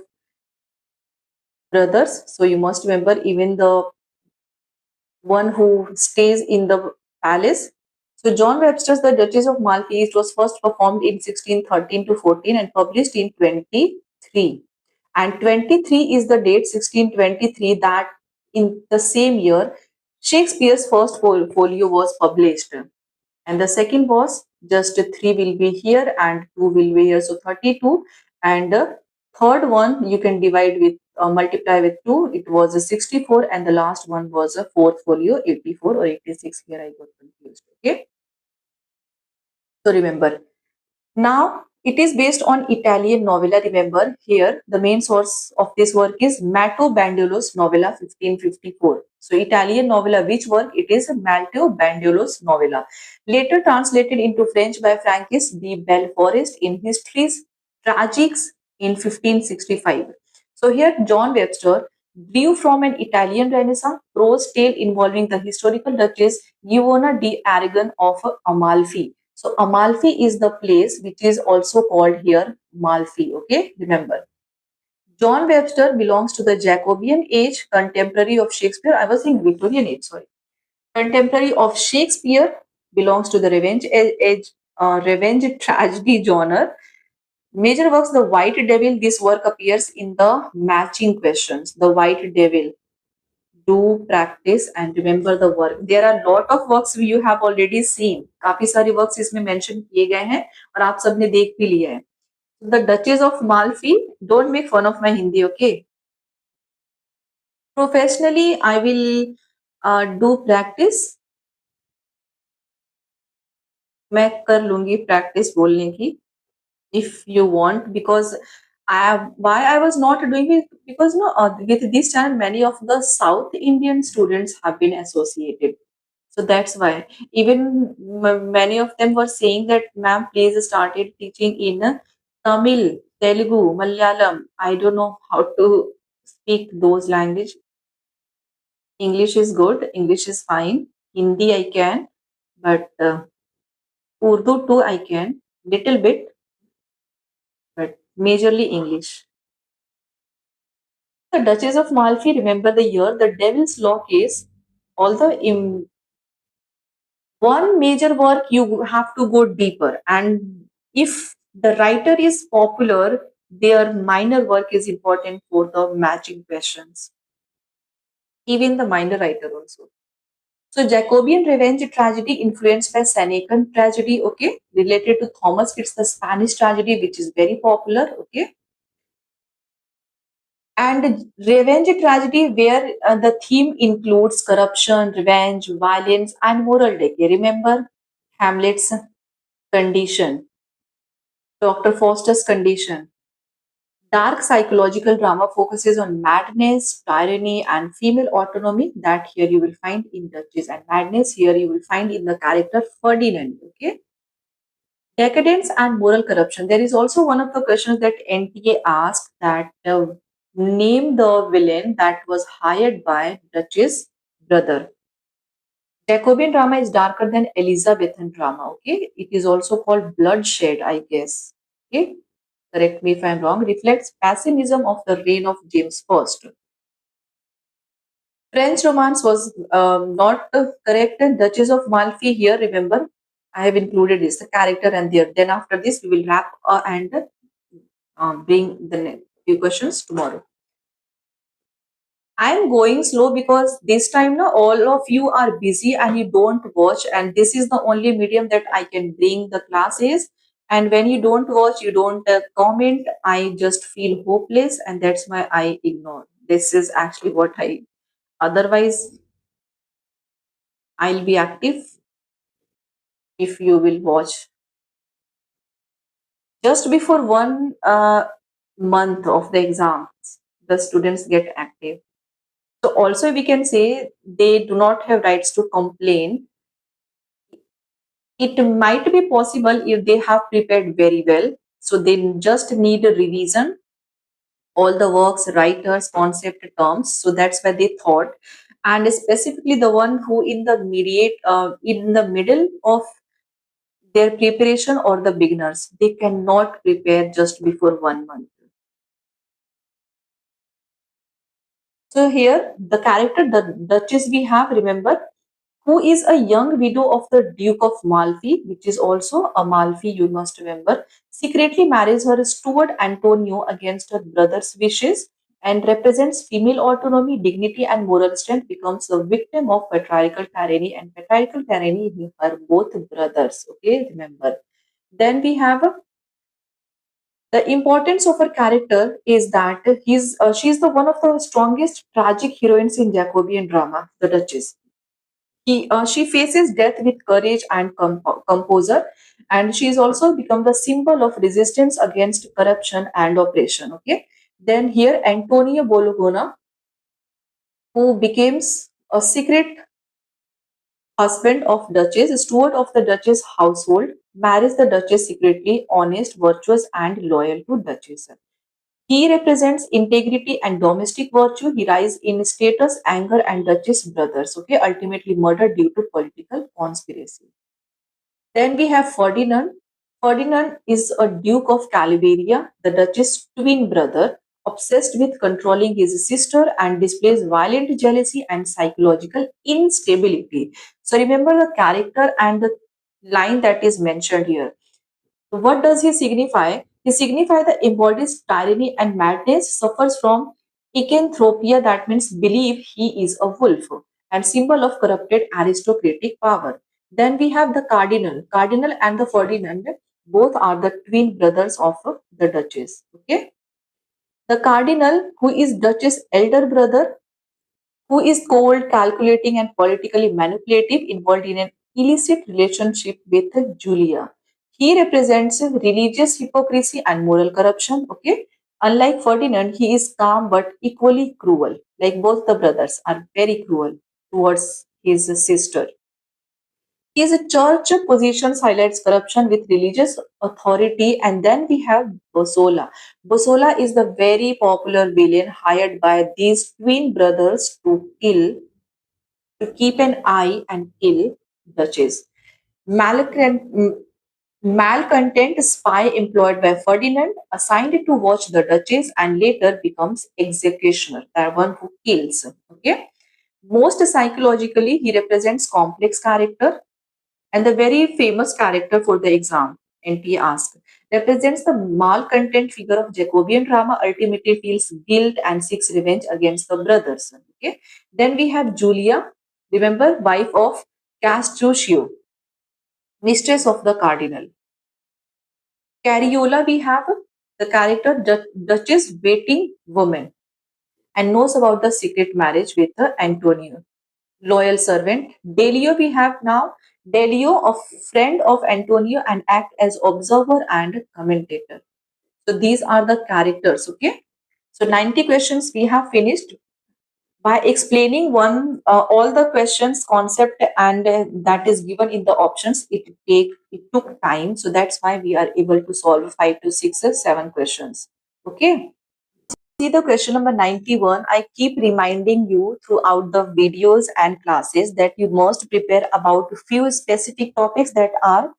Brothers. So you must remember even the one who stays in the palace. So John Webster's The Duchess of Malfi, it was first performed in 1613 to 14 and published in 23. And 23 is the date 1623 that in the same year Shakespeare's first folio was published. And the second was just 3 will be here and 2 will be here, so 32. And third one you can divide with multiply with 2, it was a 64, and the last one was a fourth folio 84 or 86. Here I got confused. Okay, so remember, now, it is based on Italian novella. Remember, here the main source of this work is Matteo Bandiolo's novella 1554. So, Italian novella, which work? It is Matteo Bandiolo's novella. Later translated into French by Francis de Belforest in Histories Tragiques in 1565. So, here John Webster drew from an Italian Renaissance prose tale involving the historical Duchess Giovanna di Aragon of Amalfi. So Amalfi is the place which is also called here Malfi. Okay, remember. John Webster belongs to the Jacobean age, contemporary of Shakespeare. I was saying Victorian age, sorry. Contemporary of Shakespeare, belongs to the revenge tragedy genre. Major works, The White Devil. This work appears in the matching questions. The White Devil. Do practice and remember the work. There are lot of works you have already seen. काफी सारे works इसमें mention किए गए हैं और आप सबने देख भी लिया है. The Duchess of Malfi. Don't make fun of my Hindi, okay? Professionally, I will do practice. मैं कर लूंगी practice बोलने की if you want, because why I was not doing it, because no, with this channel many of the South Indian students have been associated. So that's why even many of them were saying that, ma'am, please started teaching in Tamil, Telugu, Malayalam. I don't know how to speak those language. English is good. English is fine. Hindi I can, but Urdu too I can, little bit, but majorly English. The Duchess of Malfi, remember the year, the Devil's Law case. Although in one major work you have to go deeper, and if the writer is popular, their minor work is important for the matching questions, even the minor writer also. So Jacobean revenge tragedy influenced by Senecan tragedy, okay, related to Thomas, it's the Spanish tragedy which is very popular, okay. And revenge tragedy where the theme includes corruption, revenge, violence, and moral decay. Remember Hamlet's condition, Dr. Foster's condition. Dark psychological drama focuses on madness, tyranny, and female autonomy. That here you will find in Duchess, and madness here you will find in the character Ferdinand. Okay. Decadence and moral corruption. There is also one of the questions that NTA asked, that name the villain that was hired by Duchess' brother. Jacobean drama is darker than Elizabethan drama. Okay. It is also called bloodshed, I guess. Okay. Correct me if I'm wrong. Reflects pessimism of the reign of James I. French romance was not correct. Duchess of Malfi here, remember, I have included this, the character and there. Then after this, we will wrap and bring the few questions tomorrow. I'm going slow because this time now all of you are busy and you don't watch, and this is the only medium that I can bring the classes. And when you don't watch, you don't comment, I just feel hopeless, and that's why I ignore. This is actually what I, otherwise I'll be active if you will watch. Just before one month of the exams, the students get active. So also we can say they do not have rights to complain. It might be possible if they have prepared very well. So they just need a revision, all the works, writers, concept terms. So that's why they thought. And specifically the one who in the middle of their preparation or the beginners, they cannot prepare just before one month. So here the character, the Duchess we have, remember, who is a young widow of the Duke of Malfi, which is also a Malfi, you must remember, secretly marries her steward Antonio against her brother's wishes and represents female autonomy, dignity, and moral strength, becomes the victim of patriarchal tyranny, and patriarchal tyranny are both brothers. Okay, remember. Then we have the importance of her character is that she's the one of the strongest tragic heroines in Jacobean drama, the Duchess. She faces death with courage and composure, and she's also become the symbol of resistance against corruption and oppression. Okay, then here Antonio Bologna, who becomes a secret husband of Duchess, steward of the Duchess household, marries the Duchess secretly, honest, virtuous, and loyal to Duchess. He represents integrity and domestic virtue. He rises in status, anger, and Duchess brothers. Okay, ultimately murdered due to political conspiracy. Then we have Ferdinand. Ferdinand is a Duke of Calaveria, the Duchess' twin brother, obsessed with controlling his sister and displays violent jealousy and psychological instability. So remember the character and the line that is mentioned here. So what does he signify? He signifies the embodies tyranny and madness, suffers from lycanthropia, that means believe he is a wolf, and symbol of corrupted aristocratic power. Then we have the cardinal. Cardinal and the Ferdinand both are the twin brothers of the Duchess. Okay. The cardinal, who is Duchess' elder brother, who is cold, calculating, and politically manipulative, involved in an illicit relationship with Julia. He represents religious hypocrisy and moral corruption. Okay. Unlike Ferdinand, he is calm but equally cruel. Like both the brothers are very cruel towards his sister. His church positions highlights corruption with religious authority, and then we have Bosola. Bosola is the very popular villain hired by these twin brothers to keep an eye and kill Duchess. Malcontent, malcontent spy employed by Ferdinand, assigned to watch the Duchess and later becomes executioner, the one who kills. Okay. Most psychologically, he represents complex character, and the very famous character for the exam, NT asked, represents the malcontent figure of Jacobean drama, ultimately feels guilt and seeks revenge against the brothers. Okay. Then we have Julia, remember, wife of Castruccio, mistress of the cardinal. Cariola, we have the character Duchess waiting woman and knows about the secret marriage with Antonio. Loyal servant. Delio we have now. Delio, a friend of Antonio and act as observer and commentator. So these are the characters, okay? So 90 questions we have finished. By explaining one all the questions concept and that is given in the options, it took time. So that's why we are able to solve 5 to 6 or 7 questions. Okay. See the question number 91. I keep reminding you throughout the videos and classes that you must prepare about few specific topics that are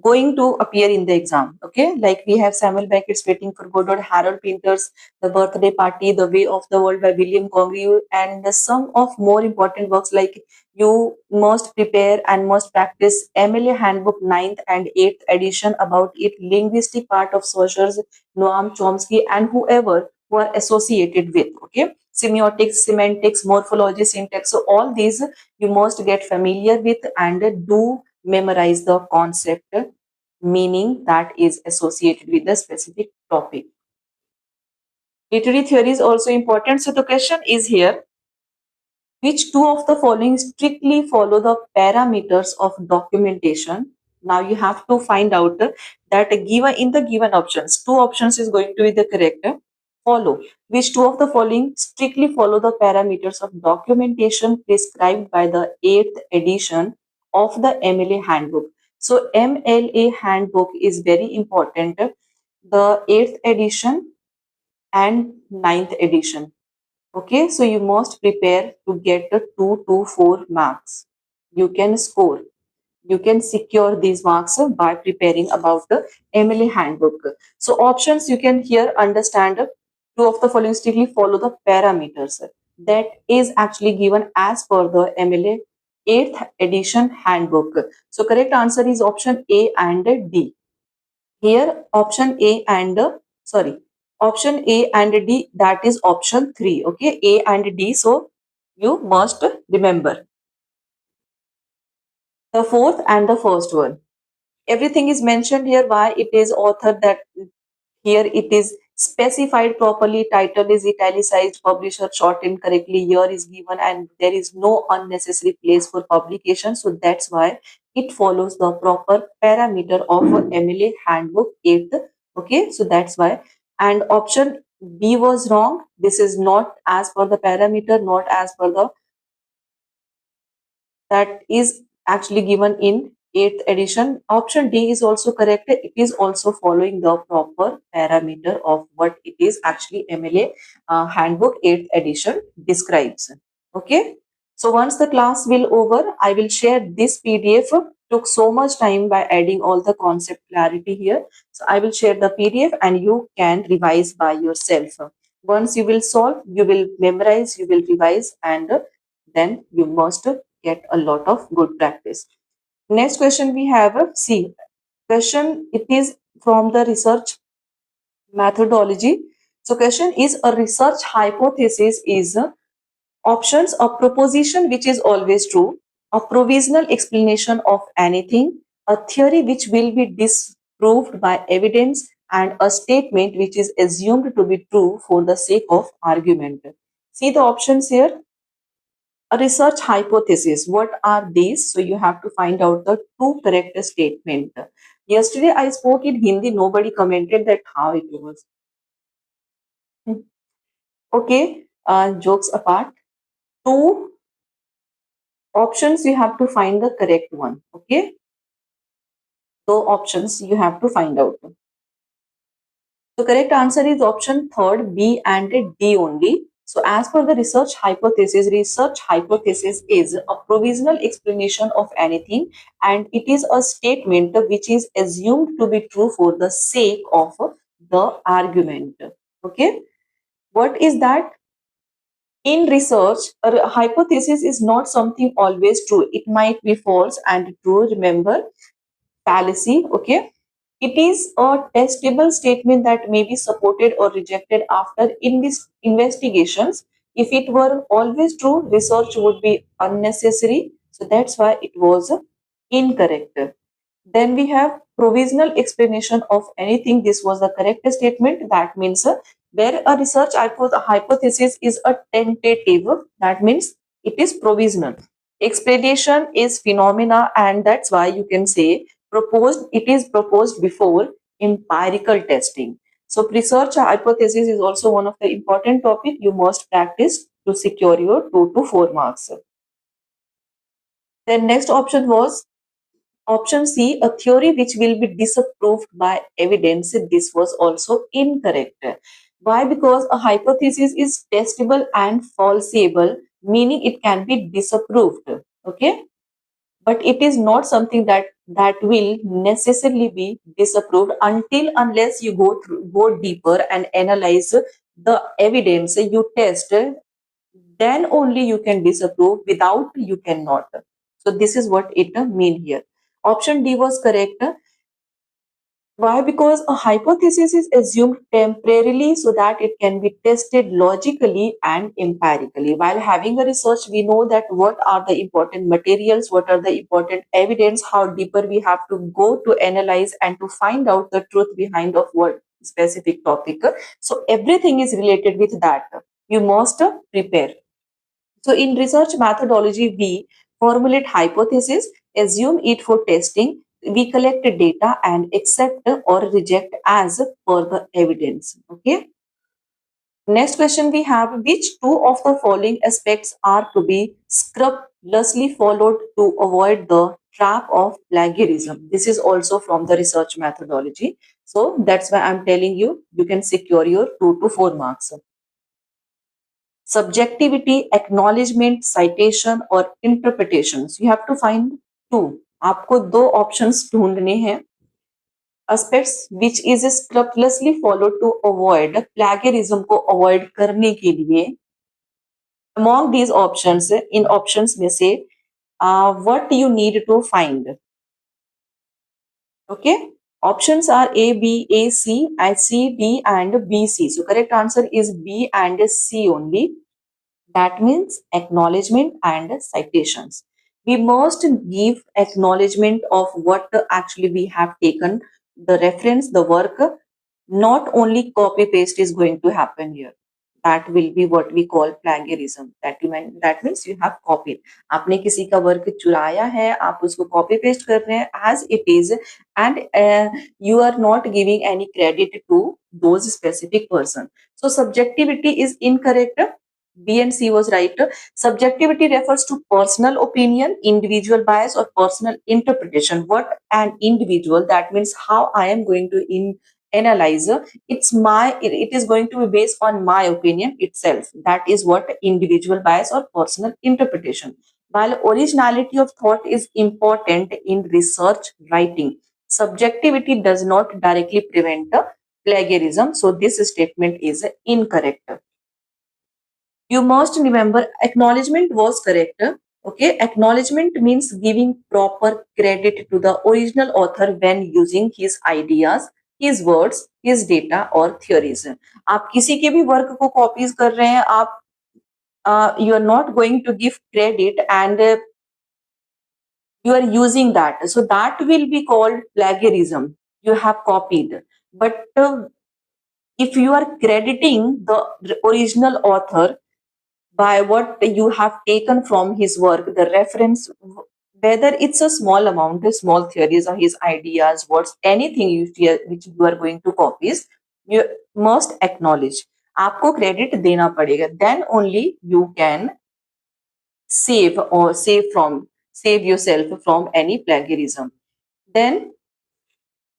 going to appear in the exam. Okay, like we have Samuel Beckett's Waiting for Godot, Harold Pinter's The Birthday Party, The Way of the World by William Congreve, and some of more important works like you must prepare and must practice MLA Handbook ninth and 8th edition about it, linguistic part of Saussures, Noam Chomsky, and whoever who are associated with. Okay, semiotics, semantics, morphology, syntax. So all these you must get familiar with and do memorize the concept meaning that is associated with the specific topic. Literary theory is also important. So the question is here, which two of the following strictly follow the parameters of documentation? Now you have to find out that given in the given options, two options is going to be the correct. Follow. Which two of the following strictly follow the parameters of documentation prescribed by the 8th edition of the MLA handbook? So MLA handbook is very important. The 8th edition and ninth edition. Okay, so you must prepare to get the 2 to 4 marks. You can score. You can secure these marks by preparing about the MLA handbook. So options you can here understand two of the following strictly follow the parameters that is actually given as per the MLA 8th edition handbook. So correct answer is option A and D. Here option A and sorry, option A and D, that is option 3. Okay, A and D. So you must remember the fourth and the first one. Everything is mentioned here why it is authored, that here it is specified properly, title is italicized, publisher shortened correctly, year is given, and there is no unnecessary place for publication. So that's why it follows the proper parameter of MLA handbook 8th. Okay, so that's why. And option B was wrong. This is not as per the parameter, not as per the that is actually given in 8th edition. Option D is also correct. It is also following the proper parameter of what it is actually MLA handbook 8th edition describes. Okay. So once the class will over, I will share this PDF. Took so much time by adding all the concept clarity here. So I will share the PDF and you can revise by yourself. Once you will solve, you will memorize, you will revise, and then you must get a lot of good practice. Next question we have C. Question, it is from the research methodology. So question is, a research hypothesis is options, a proposition which is always true, a provisional explanation of anything, a theory which will be disproved by evidence, and a statement which is assumed to be true for the sake of argument. See the options here. A research hypothesis, what are these? So you have to find out the two correct statement. Yesterday I spoke in Hindi, nobody commented that how it was. Okay, jokes apart, two options you have to find the correct one. Okay, so options you have to find out. The correct answer is option third, B and D only. So as per the research hypothesis is a provisional explanation of anything, and it is a statement which is assumed to be true for the sake of the argument. Okay. What is that? In research, a hypothesis is not something always true. It might be false and true. Remember, fallacy. Okay, it is a testable statement that may be supported or rejected after investigations. If it were always true, research would be unnecessary. So that's why it was incorrect. Then we have provisional explanation of anything. This was the correct statement. That means where a research hypothesis is a tentative, that means it is provisional. Explanation is phenomena, and that's why you can say proposed, it is proposed before empirical testing. So research hypothesis is also one of the important topic you must practice to secure your 2 to 4 marks. Then next option was option C, a theory which will be disapproved by evidence. This was also incorrect. Why? Because a hypothesis is testable and falsifiable, meaning it can be disapproved. Okay, but it is not something that will necessarily be disapproved until unless you go deeper and analyze the evidence you test, then only you can disapprove, without you cannot. So this is what it mean here. Option D was correct. Why? Because a hypothesis is assumed temporarily so that it can be tested logically and empirically. While having a research, we know that what are the important materials, what are the important evidence, how deeper we have to go to analyze and to find out the truth behind of what specific topic. So everything is related with that. You must prepare. So in research methodology, we formulate hypothesis, assume it for testing, we collect data and accept or reject as per the evidence. Okay. Next question we have, which two of the following aspects are to be scrupulously followed to avoid the trap of plagiarism? This is also from the research methodology. So that's why I'm telling you, you can secure your 2 to 4 marks. Subjectivity, acknowledgement, citation और interpretations. You have to find two. आपको दो options ढूंढने हैं. Aspects which is scrupulously followed to avoid plagiarism को avoid करने के लिए. Among these options, in options में से what you need to find. Okay. Options are A, B, A, C, C, D and B, C. So correct answer is B and C only. That means acknowledgement and citations. We must give acknowledgement of what actually we have taken, the reference, the work. Not only copy paste is going to happen here. That will be what we call plagiarism. That means you have copied. आपने किसी का work चुराया है, आप उसको copy paste कर रहे हैं as it is, and you are not giving any credit to those specific person. So subjectivity is incorrect. B and C was right. Subjectivity refers to personal opinion, individual bias, or personal interpretation. What an individual, that means how I am going to analyze. It is going to be based on my opinion itself. That is what individual bias or personal interpretation. While originality of thought is important in research writing, subjectivity does not directly prevent plagiarism. So this statement is incorrect. You must remember acknowledgement was correct. Okay, acknowledgement means giving proper credit to the original author when using his ideas, his words, his data or theories. आप किसी के भी work को copies कर रहे हैं, आप you are not going to give credit and you are using that, so that will be called plagiarism. You have copied. But if you are crediting the original author by what you have taken from his work, the reference, whether it's a small amount, the small theories or his ideas, what's anything which you are going to copy, you must acknowledge. आपको credit देना पड़ेगा. Then only you can save yourself from any plagiarism. Then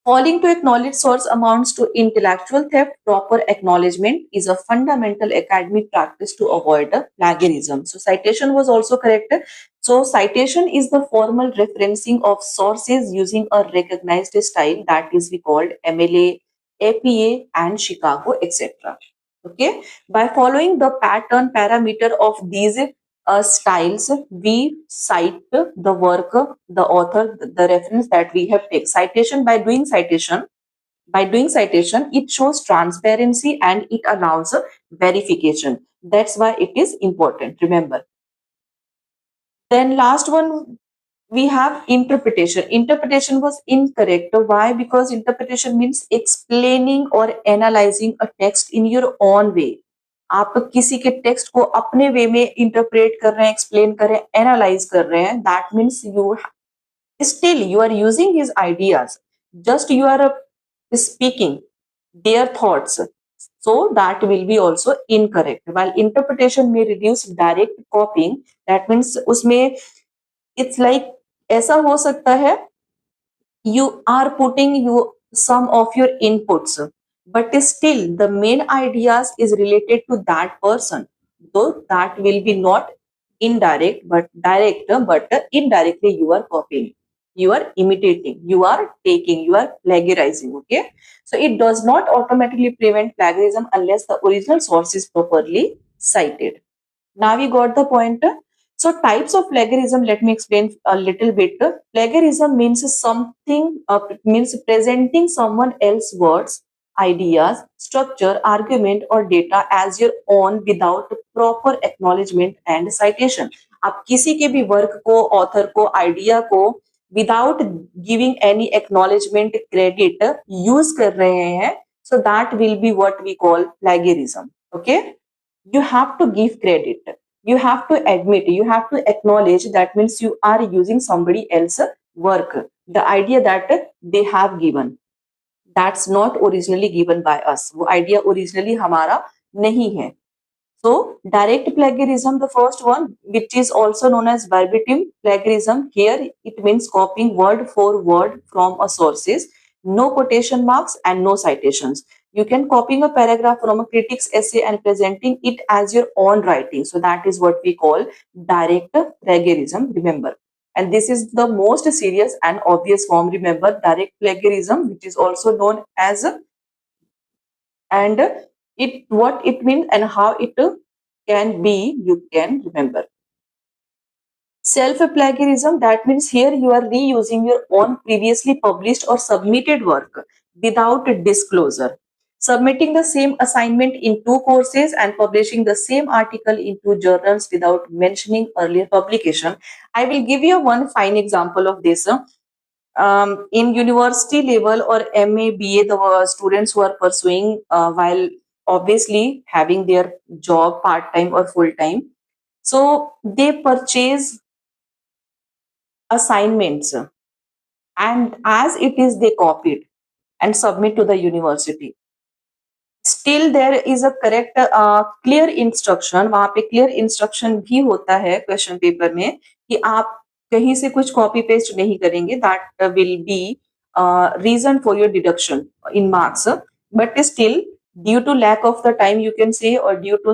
failing to acknowledge source amounts to intellectual theft. Proper acknowledgement is a fundamental academic practice to avoid plagiarism. So citation was also correct. So citation is the formal referencing of sources using a recognized style, that is we called MLA, APA and Chicago, etc. Okay. By following the pattern parameter of these styles, we cite the work, the author, the reference that we have taken. Citation, by doing citation, it shows transparency and it allows verification. That's why it is important. Remember. Then last one, we have interpretation. Interpretation was incorrect. Why? Because interpretation means explaining or analyzing a text in your own way. आप किसी के text को अपने वे में interpret कर रहे हैं, explain कर रहे हैं, एनालाइज कर रहे हैं. That means you still you are using his ideas, just you are speaking their thoughts, so that will be also incorrect. While interpretation may reduce direct copying, that means उसमें it's like ऐसा हो सकता है, you are putting some of your inputs, but still the main ideas is related to that person, though that will be not indirect but direct, but indirectly you are copying, you are imitating, you are taking, you are plagiarizing. Okay, so it does not automatically prevent plagiarism unless the original source is properly cited. Now we got the point. So types of plagiarism, let me explain a little bit. Plagiarism means something, means presenting someone else's words, ideas, structure, argument or data as your own without proper acknowledgement and citation. आप किसी के भी work को, author को, idea को without giving any acknowledgement credit use कर रहे हैं, so that will be what we call plagiarism. Okay, you have to give credit, you have to admit, you have to acknowledge, that means you are using somebody else's work, the idea that they have given, that's not originally given by us, वो idea originally हमारा नहीं है. So direct plagiarism, the first one, which is also known as verbatim plagiarism, here it means copying word for word from a sources, no quotation marks and no citations. You can copying a paragraph from a critic's essay and presenting it as your own writing. So that is what we call direct plagiarism, remember. And this is the most serious and obvious form, remember, direct plagiarism, which is also known as, and it what it means and how it can be, you can remember. Self plagiarism, that means here you are reusing your own previously published or submitted work without disclosure, submitting the same assignment in two courses and publishing the same article in two journals without mentioning earlier publication. I will give you one fine example of this. In university level or MA, BA, the students who are pursuing while obviously having their job part time or full time, so they purchase assignments and as it is they copied and submit to the university. Still there is a correct clear instruction, वहां पे clear instruction भी होता है question paper में कि आप कहीं से कुछ कॉपी पेस्ट नहीं करेंगे, that will be reason for your deduction in marks. But still due to lack of the time you can say, और due to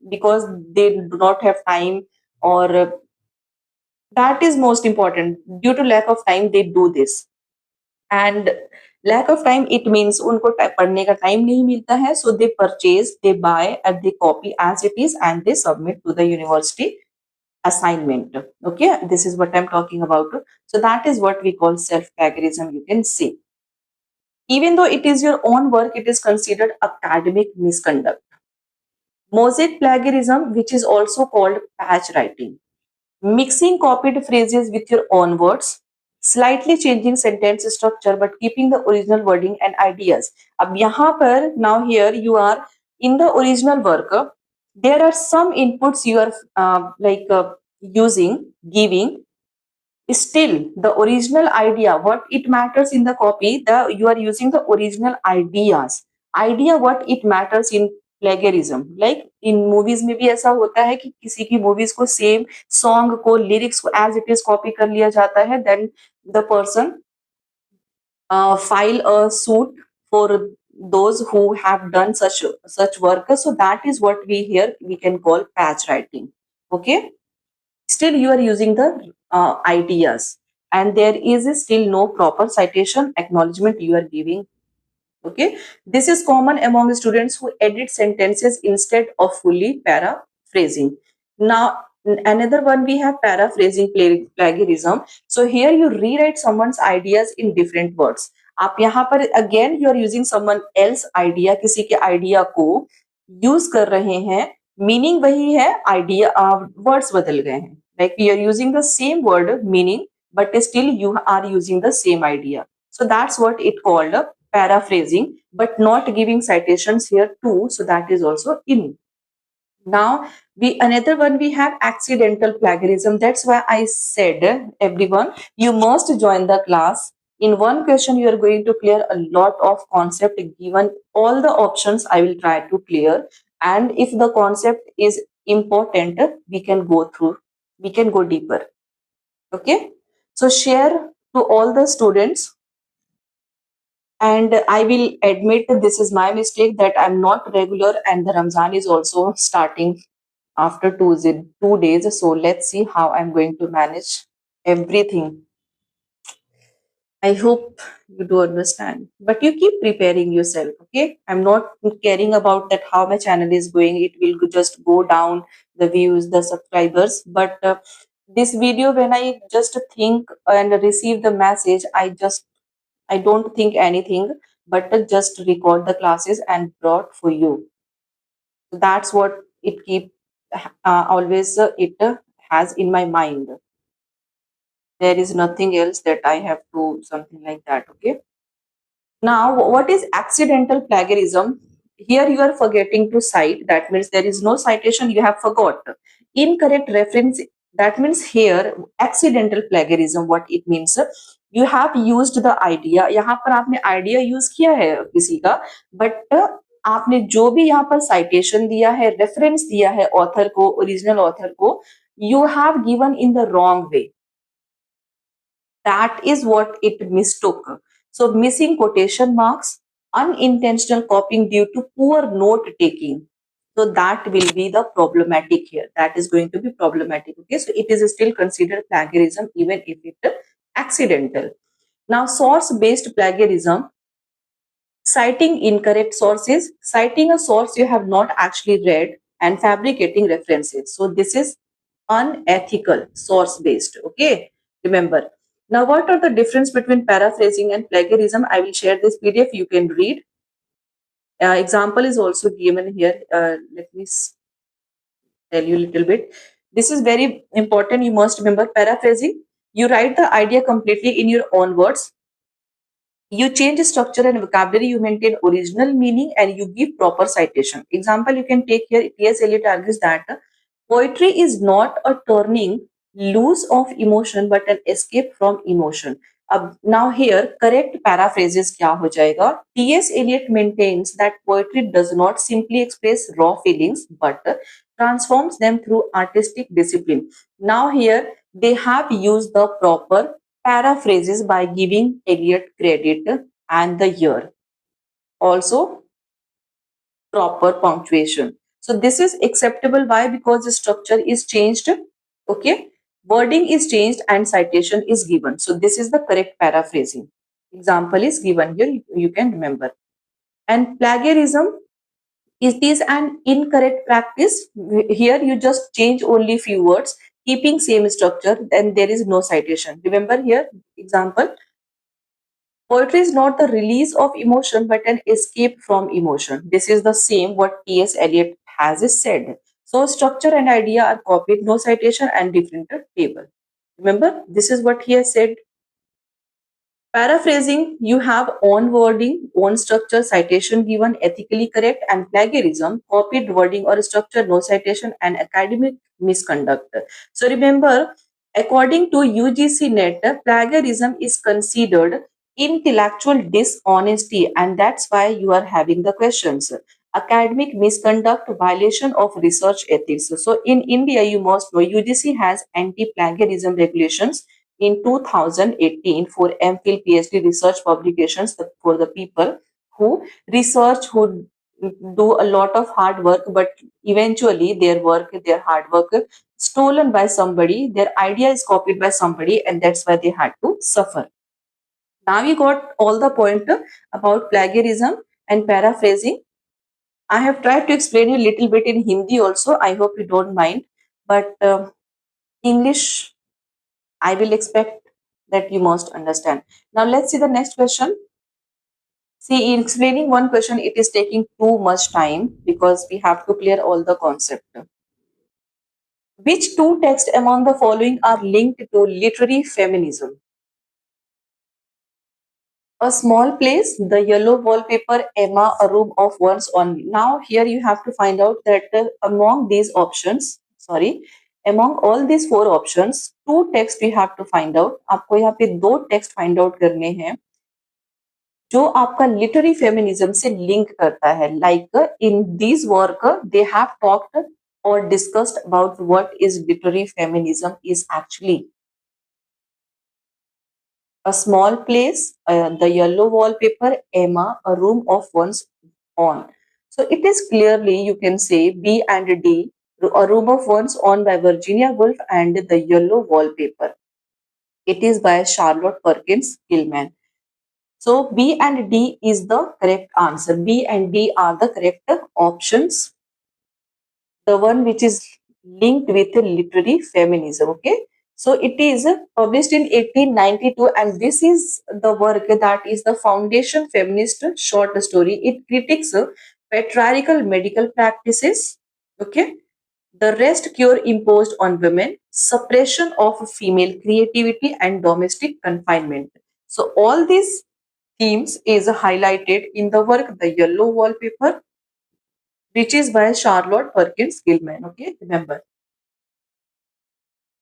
because they do not have time, or that is most important, due to lack of time they do this. And lack of time, it means उनको पढ़ने का time नहीं मिलता है, so they purchase, they buy and they copy as it is and they submit to the university assignment. Okay, this is what I'm talking about. So that is what we call self plagiarism, you can say. Even though it is your own work, it is considered academic misconduct. Mosaic plagiarism, which is also called patch writing, mixing copied phrases with your own words, slightly changing sentence structure but keeping the original wording and ideas. अब यहाँ पर, now here you are in the original work, there are some inputs you are using, giving. Still the original idea, what it matters in the copy, the you are using the original ideas. Idea what it matters in plagiarism, like in movies में भी ऐसा होता है कि किसी की movies को same song को, लिरिक्स को एज इट इज कॉपी कर लिया जाता है, then the person file a suit for those who have done such work. So that is what we can call patch writing. Okay, still you are using the ideas and there is still no proper citation acknowledgement you are giving. Okay, this is common among students who edit sentences instead of fully paraphrasing. Now another one, we have paraphrasing plagiarism. So here you rewrite someone's ideas in different words. आप यहाँ पर again you are using someone else idea, किसी के idea को use कर रहे हैं, meaning वही है, idea words बदल गए हैं, like you are using the same word meaning but still you are using the same idea. So that's what it called paraphrasing, but not giving citations here too, so that is also in. Now another one, we have accidental plagiarism. That's why I said everyone, you must join the class. In one question you are going to clear a lot of concept, given all the options I will try to clear, and if the concept is important we can go through, we can go deeper. Okay, so share to all the students. And I will admit this is my mistake that I'm not regular and the Ramzan is also starting after 2 days. So let's see how I'm going to manage everything. I hope you do understand. But you keep preparing yourself, okay? I'm not caring about that how my channel is going. It will just go down, the views, the subscribers. But this video, when I just think and receive the message, I don't think anything, but just record the classes and brought for you. So that's what it keep always it has in my mind. There is nothing else that I have to something like that. Okay. Now, what is accidental plagiarism? Here you are forgetting to cite. That means there is no citation. You have forgot. Incorrect reference. That means here accidental plagiarism. What it means? You have used the idea. यहाँ पर आपने idea use किया है किसी का, but आपने जो भी यहाँ पर citation दिया है, reference दिया है author को, original author को, you have given in the wrong way. That is what it mistook. So missing quotation marks, unintentional copying due to poor note taking. So that will be the problematic here. That is going to be problematic. Okay, so it is still considered plagiarism even if it is accidental. Now, source-based plagiarism, citing incorrect sources, citing a source you have not actually read and fabricating references. So this is unethical, source-based. Okay, remember. Now, what are the difference between paraphrasing and plagiarism? I will share this PDF. You can read. Example is also given here. Let me tell you a little bit. This is very important. You must remember paraphrasing. You write the idea completely in your own words. You change structure and vocabulary, you maintain original meaning, and you give proper citation. Example you can take here. T.S. Eliot argues that poetry is not a turning loose of emotion but an escape from emotion. Now here correct paraphrases क्या हो जाएगा? T.S. Eliot maintains that poetry does not simply express raw feelings but transforms them through artistic discipline. Now here they have used the proper paraphrases by giving Eliot credit and the year. Also, proper punctuation. So this is acceptable. Why? Because the structure is changed. Okay. Wording is changed and citation is given. So this is the correct paraphrasing. Example is given here. You can remember. And plagiarism, is this an incorrect practice? Here you just change only few words, keeping same structure, and there is no citation. Remember here, example, poetry is not the release of emotion but an escape from emotion. This is the same what T.S. Eliot has said. So structure and idea are copied, no citation and different table. Remember, this is what he has said. Paraphrasing, you have own wording, own structure, citation given, ethically correct, and plagiarism, copied wording or structure, no citation, and academic misconduct. So remember, according to UGC net, plagiarism is considered intellectual dishonesty, and that's why you are having the questions. Academic misconduct, violation of research ethics. So in India, you must know UGC has anti-plagiarism regulations in 2018 for MPhil PhD research publications for the people who research, who do a lot of hard work, but eventually their work, their hard work stolen by somebody, their idea is copied by somebody, and that's why they had to suffer. Now we got all the point about plagiarism and paraphrasing. I have tried to explain you a little bit in Hindi also. I hope you don't mind, but English I will expect that you must understand. Now let's see the next question. See, in explaining one question, it is taking too much time because we have to clear all the concept. Which two texts among the following are linked to literary feminism? A small place, the yellow wallpaper, Emma, a room of one's own. Now here you have to find out that among these options, sorry, among all these four options, two text you have to find out. आपको यहाँ पे दो text find out करने हैं जो आपका literary feminism से link करता है. Like in this work they have talked or discussed about what is literary feminism is actually. A small place, the yellow wallpaper, Emma, a room of one's own. So it is clearly, you can say B and D. A Room of One's On by Virginia Woolf and The Yellow Wallpaper. It is by Charlotte Perkins Gilman. So B and D is the correct answer. B and D are the correct options. The one which is linked with literary feminism. Okay. So it is published in 1892, and this is the work that is the foundation feminist short story. It critiques patriarchal medical practices. Okay. The rest cure imposed on women, suppression of female creativity, and domestic confinement. So all these themes is highlighted in the work The Yellow Wallpaper, which is by Charlotte Perkins Gilman. Okay, remember.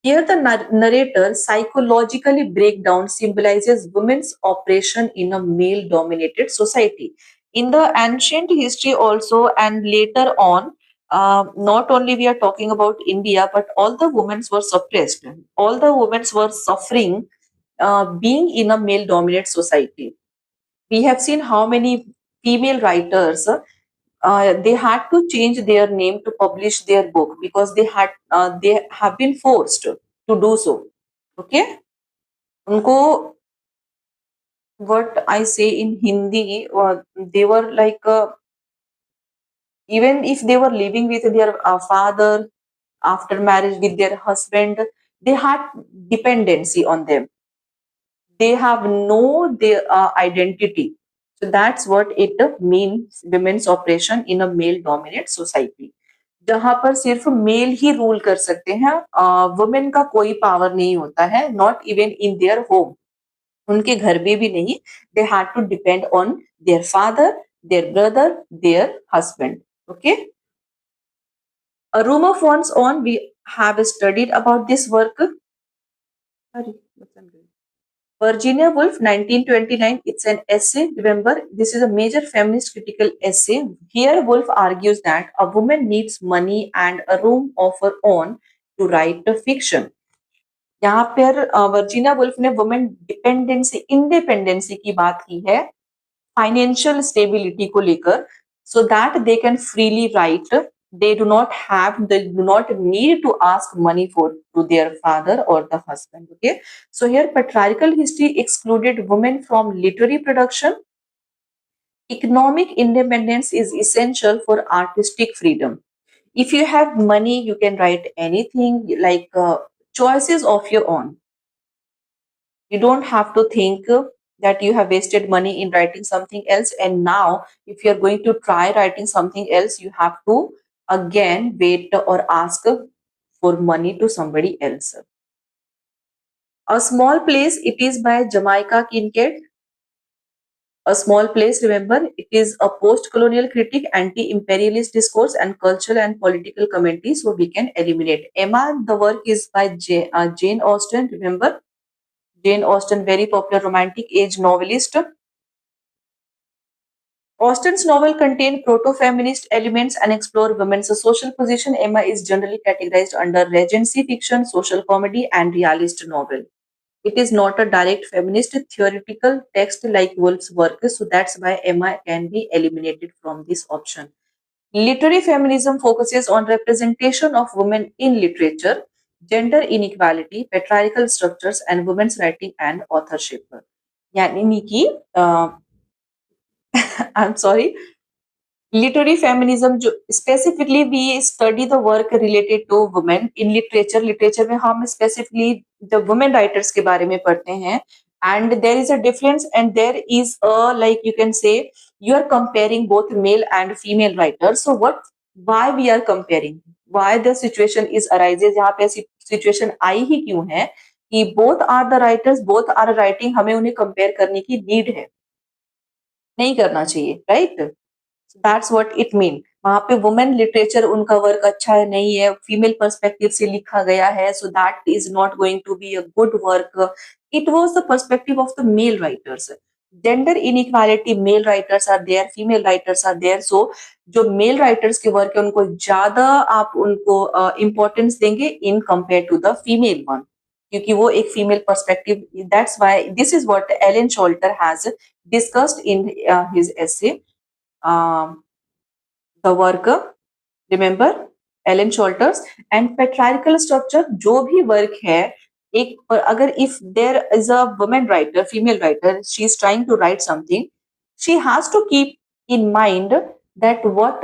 Here, the narrator psychologically breakdown symbolizes women's oppression in a male dominated society. In the ancient history, also, and later on, not only we are talking about India, but all the women were suppressed. All the women were suffering being in a male dominated society. We have seen how many female writers they had to change their name to publish their book because they have been forced to do so. Okay, उनको what I say in Hindi, they were like even if they were living with their father after marriage with their husband, they had dependency on them. They have no their identity. So that's what it means, women's oppression in a male dominant society. जहां पर सिर्फ mail ही rule कर सकते हैं, women का कोई power नहीं होता है, not even in their home, उनके घर में भी नहीं. They had to depend on their father, their brother, their husband. Okay. A room of one's own, we have studied about this work. Sorry, what's I'm doing? Virginia Woolf, 1929. It's an essay. Remember, this is a major feminist critical essay. Here, Woolf argues that a woman needs money and a room of her own to write the fiction. यहाँ पर Virginia Woolf ने women dependency independency की बात की है financial stability को लेकर, so that they can freely right. They do not need to ask money for to their father or the husband. Okay, so here patriarchal history excluded women from literary production. Economic independence is essential for artistic freedom. If you have money, you can write anything, like choices of your own. You don't have to think that you have wasted money in writing something else, and now if you're going to try writing something else, you have to again wait or ask for money to somebody else. A Small Place, it is by Jamaica Kincaid. A Small Place, remember, it is a post-colonial critic, anti-imperialist discourse, and cultural and political commentary, so we can eliminate. Emma, the work is by Jane Austen, remember. Jane Austen, very popular romantic age novelist. Austen's novel contain proto-feminist elements and explore women's social position. Emma is generally categorized under Regency fiction, social comedy, and realist novel. It is not a direct feminist theoretical text like Woolf's work, so that's why Emma can be eliminated from this option. Literary feminism focuses on representation of women in literature, gender inequality, patriarchal structures, and women's writing and authorship. यानी कि I am sorry, literary feminism जो specifically we study the work related to women in literature. Literature में हम specifically जब women writers के बारे में पढ़ते हैं, and there is a difference and there is a like you can से you are comparing both male and female writers. So what, why we are comparing, why the situation is arises, यहाँ पे situation आई ही क्यों है कि both are the writers, both are writing, हमें उन्हें compare करने की need है, नहीं करना चाहिए, right. That's what it mean. वहां पे वुमेन लिटरेचर उनका वर्क अच्छा है नहीं है, फीमेल पर्सपेक्टिव से लिखा गया है, so that is not going to be a good work. It was the perspective of the male writers. Gender inequality, male writers are there, female writers are there, so जो male writers के work है उनको ज्यादा आप उनको importance देंगे in compare to the female one, क्योंकि वो एक female perspective. That's why this is what Elaine Showalter has discussed in his essay, the work. Remember? Elaine Showalter's. And Petrarchan structure, जो भी वर्क है, एक और अगर if there is a women writer, female writer, she is trying to write something, she has to keep in mind that what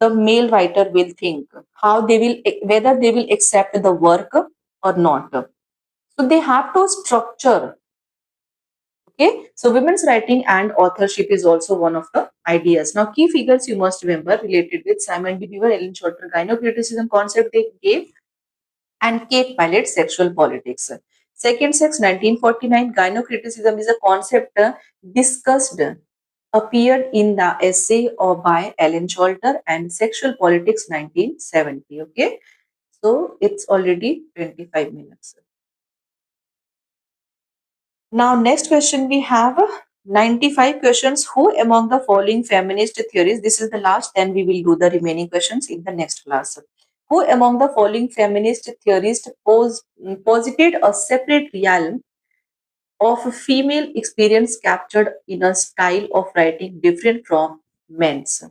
the male writer will think, how they will, whether they will accept the work or not. So they have to structure. Okay, so women's writing and authorship is also one of the ideas. Now, key figures you must remember related with Simon de Beauvoir, Ellen Shorter, gynocriticism concept they gave, and Kate Pilot, sexual politics. Second sex, 1949, gynocriticism is a concept discussed, appeared in the essay or by Ellen Sholter, and sexual politics, 1970. Okay, so it's already 25 minutes. Now, next question we have 95 questions. Who among the following feminist theories? This is the last, then we will do the remaining questions in the next class. Who among the following feminist theorists posited a separate realm of female experience captured in a style of writing different from men's?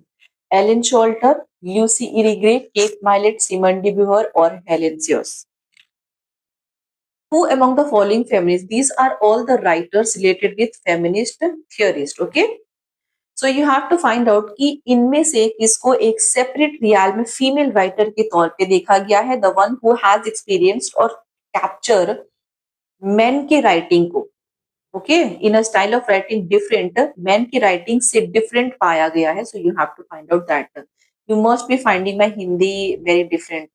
Ellen Sholter, Lucy Irigaray, Kate Millett, Simone de Beauvoir, or Helen Zeus? Who among the following feminists? These are all the writers related with feminist theorist. Okay, so you have to find out कि इनमें से किसको एक separate riyal में female writer के तौर पे देखा गया है, the one who has experienced और capture men के writing को. Okay, in a style of writing different, men की writing से different पाया गया है. So you have to find out that. You must be finding my Hindi very different.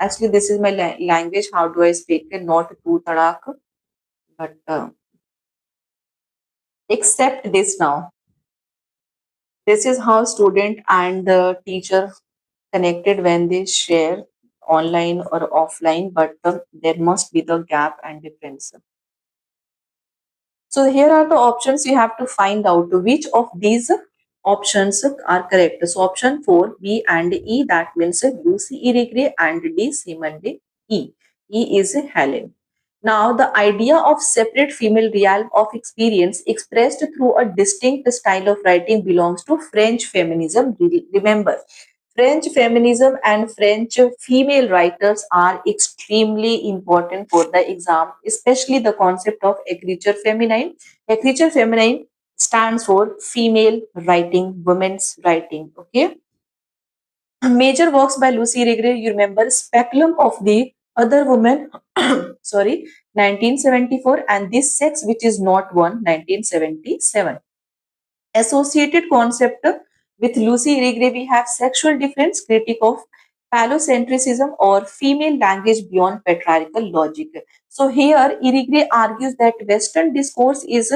Actually, this is my language. How do I speak? Not too tadak, but accept this now. This is how student and the teacher connected when they share online or offline, but there must be the gap and difference. So here are the options. You have to find out which of these options are correct. So option 4, B and E, that means Lucy Irigaray, and D, Simone de E. E is Helen. Now, the idea of separate female realm of experience expressed through a distinct style of writing belongs to French feminism. Remember, French feminism and French female writers are extremely important for the exam, especially the concept of écriture féminine. Écriture féminine stands for female writing, women's writing. Okay. Major works by Lucy Irigaray, you remember Speculum of the Other Woman, sorry, 1974, and This Sex Which Is Not One, 1977. Associated concept with Lucy Irigaray, we have Sexual Difference, critique of phallocentrism or female language beyond patriarchal logic. So here Irigaray argues that Western discourse is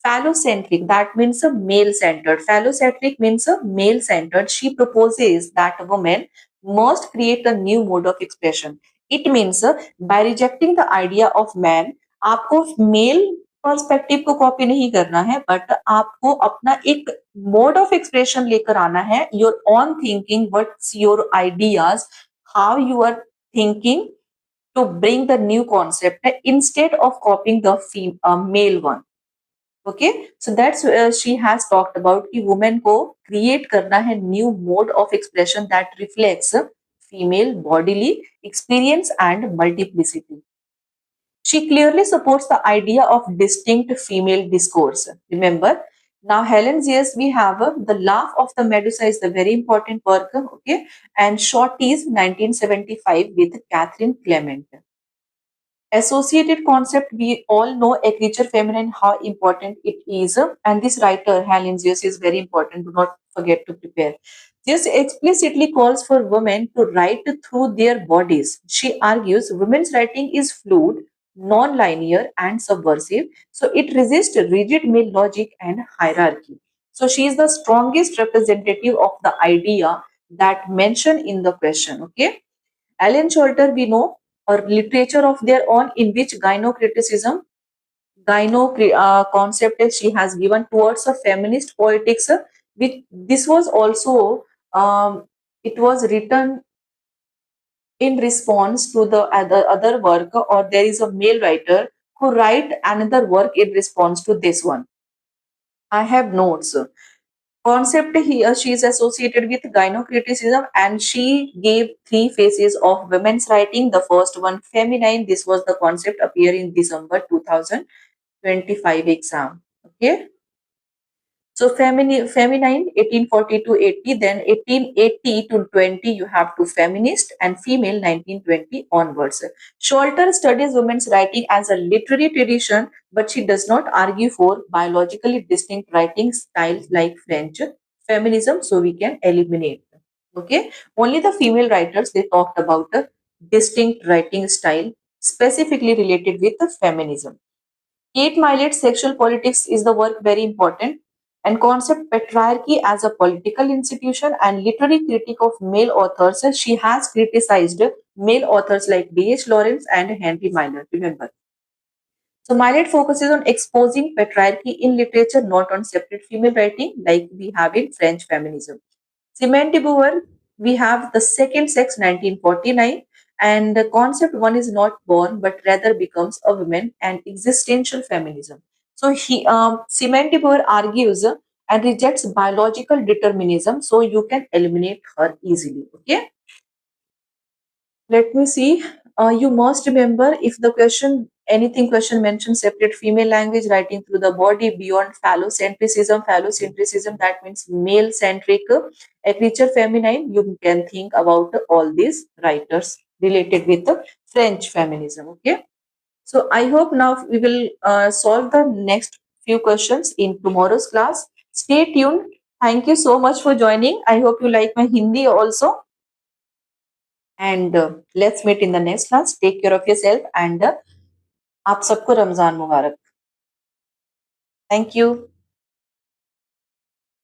phallocentric, that means a male-centered. Phallocentric means a male-centered. She proposes that a woman must create a new mode of expression. It means by rejecting the idea of man, आपको mail perspective को copy नहीं करना है, but आपको अपना एक mode of expression लेकर आना है, your own thinking, what's your ideas, how you are thinking to bring the new concept instead of copying the male one. Okay, so that's she has talked about कि women को create करना है new mode of expression that reflects female bodily experience and multiplicity. She clearly supports the idea of distinct female discourse. Remember, now Helen Zeus, we have The Laugh of the Medusa is the very important work, okay, and Shorty's 1975 with Catherine Clement. Associated concept, we all know a creature feminine, how important it is, and this writer Helen Zeus is very important. Do not forget to prepare. Zeus explicitly calls for women to write through their bodies. She argues women's writing is fluid, non-linear, and subversive, so it resists rigid male logic and hierarchy. So she is the strongest representative of the idea that mentioned in the question. Okay, Alan Sholter, we know, or literature of their own in which gynocriticism, concept she has given towards a feminist poetics, which this was also it was written in response to the other work, or there is a male writer who write another work in response to this one. I have notes. Concept here, she is associated with gynocriticism, and she gave three phases of women's writing. The first one, feminine. This was the concept appear in December 2025 exam. Okay. So feminine 1840 to 80, then 1880 to 20 you have to feminist, and female 1920 onwards. Scholter studies women's writing as a literary tradition, but she does not argue for biologically distinct writing styles like French feminism, so we can eliminate. Okay, only the female writers they talked about a distinct writing style specifically related with the feminism. Kate Milet's Sexual Politics is the work very important, and concept patriarchy as a political institution and literary critique of male authors. She has criticized male authors like D.H. Lawrence and Henry Miller. Remember. So Milet focuses on exposing patriarchy in literature, not on separate female writing like we have in French feminism. Simone de Beauvoir, we have The Second Sex 1949, and the concept one is not born but rather becomes a woman and existential feminism. So Simone de Beauvoir argues and rejects biological determinism, so you can eliminate her easily. Okay. Let me see. You must remember if the question, anything question mentions separate female language writing through the body beyond phallocentrism. Phallocentrism, that means male centric, a creature feminine. You can think about all these writers related with the French feminism. Okay. So I hope now we will solve the next few questions in tomorrow's class. Stay tuned. Thank you so much for joining. I hope you like my Hindi also. And let's meet in the next class. Take care of yourself, and आप सबको रमजान मुबारक. Thank you.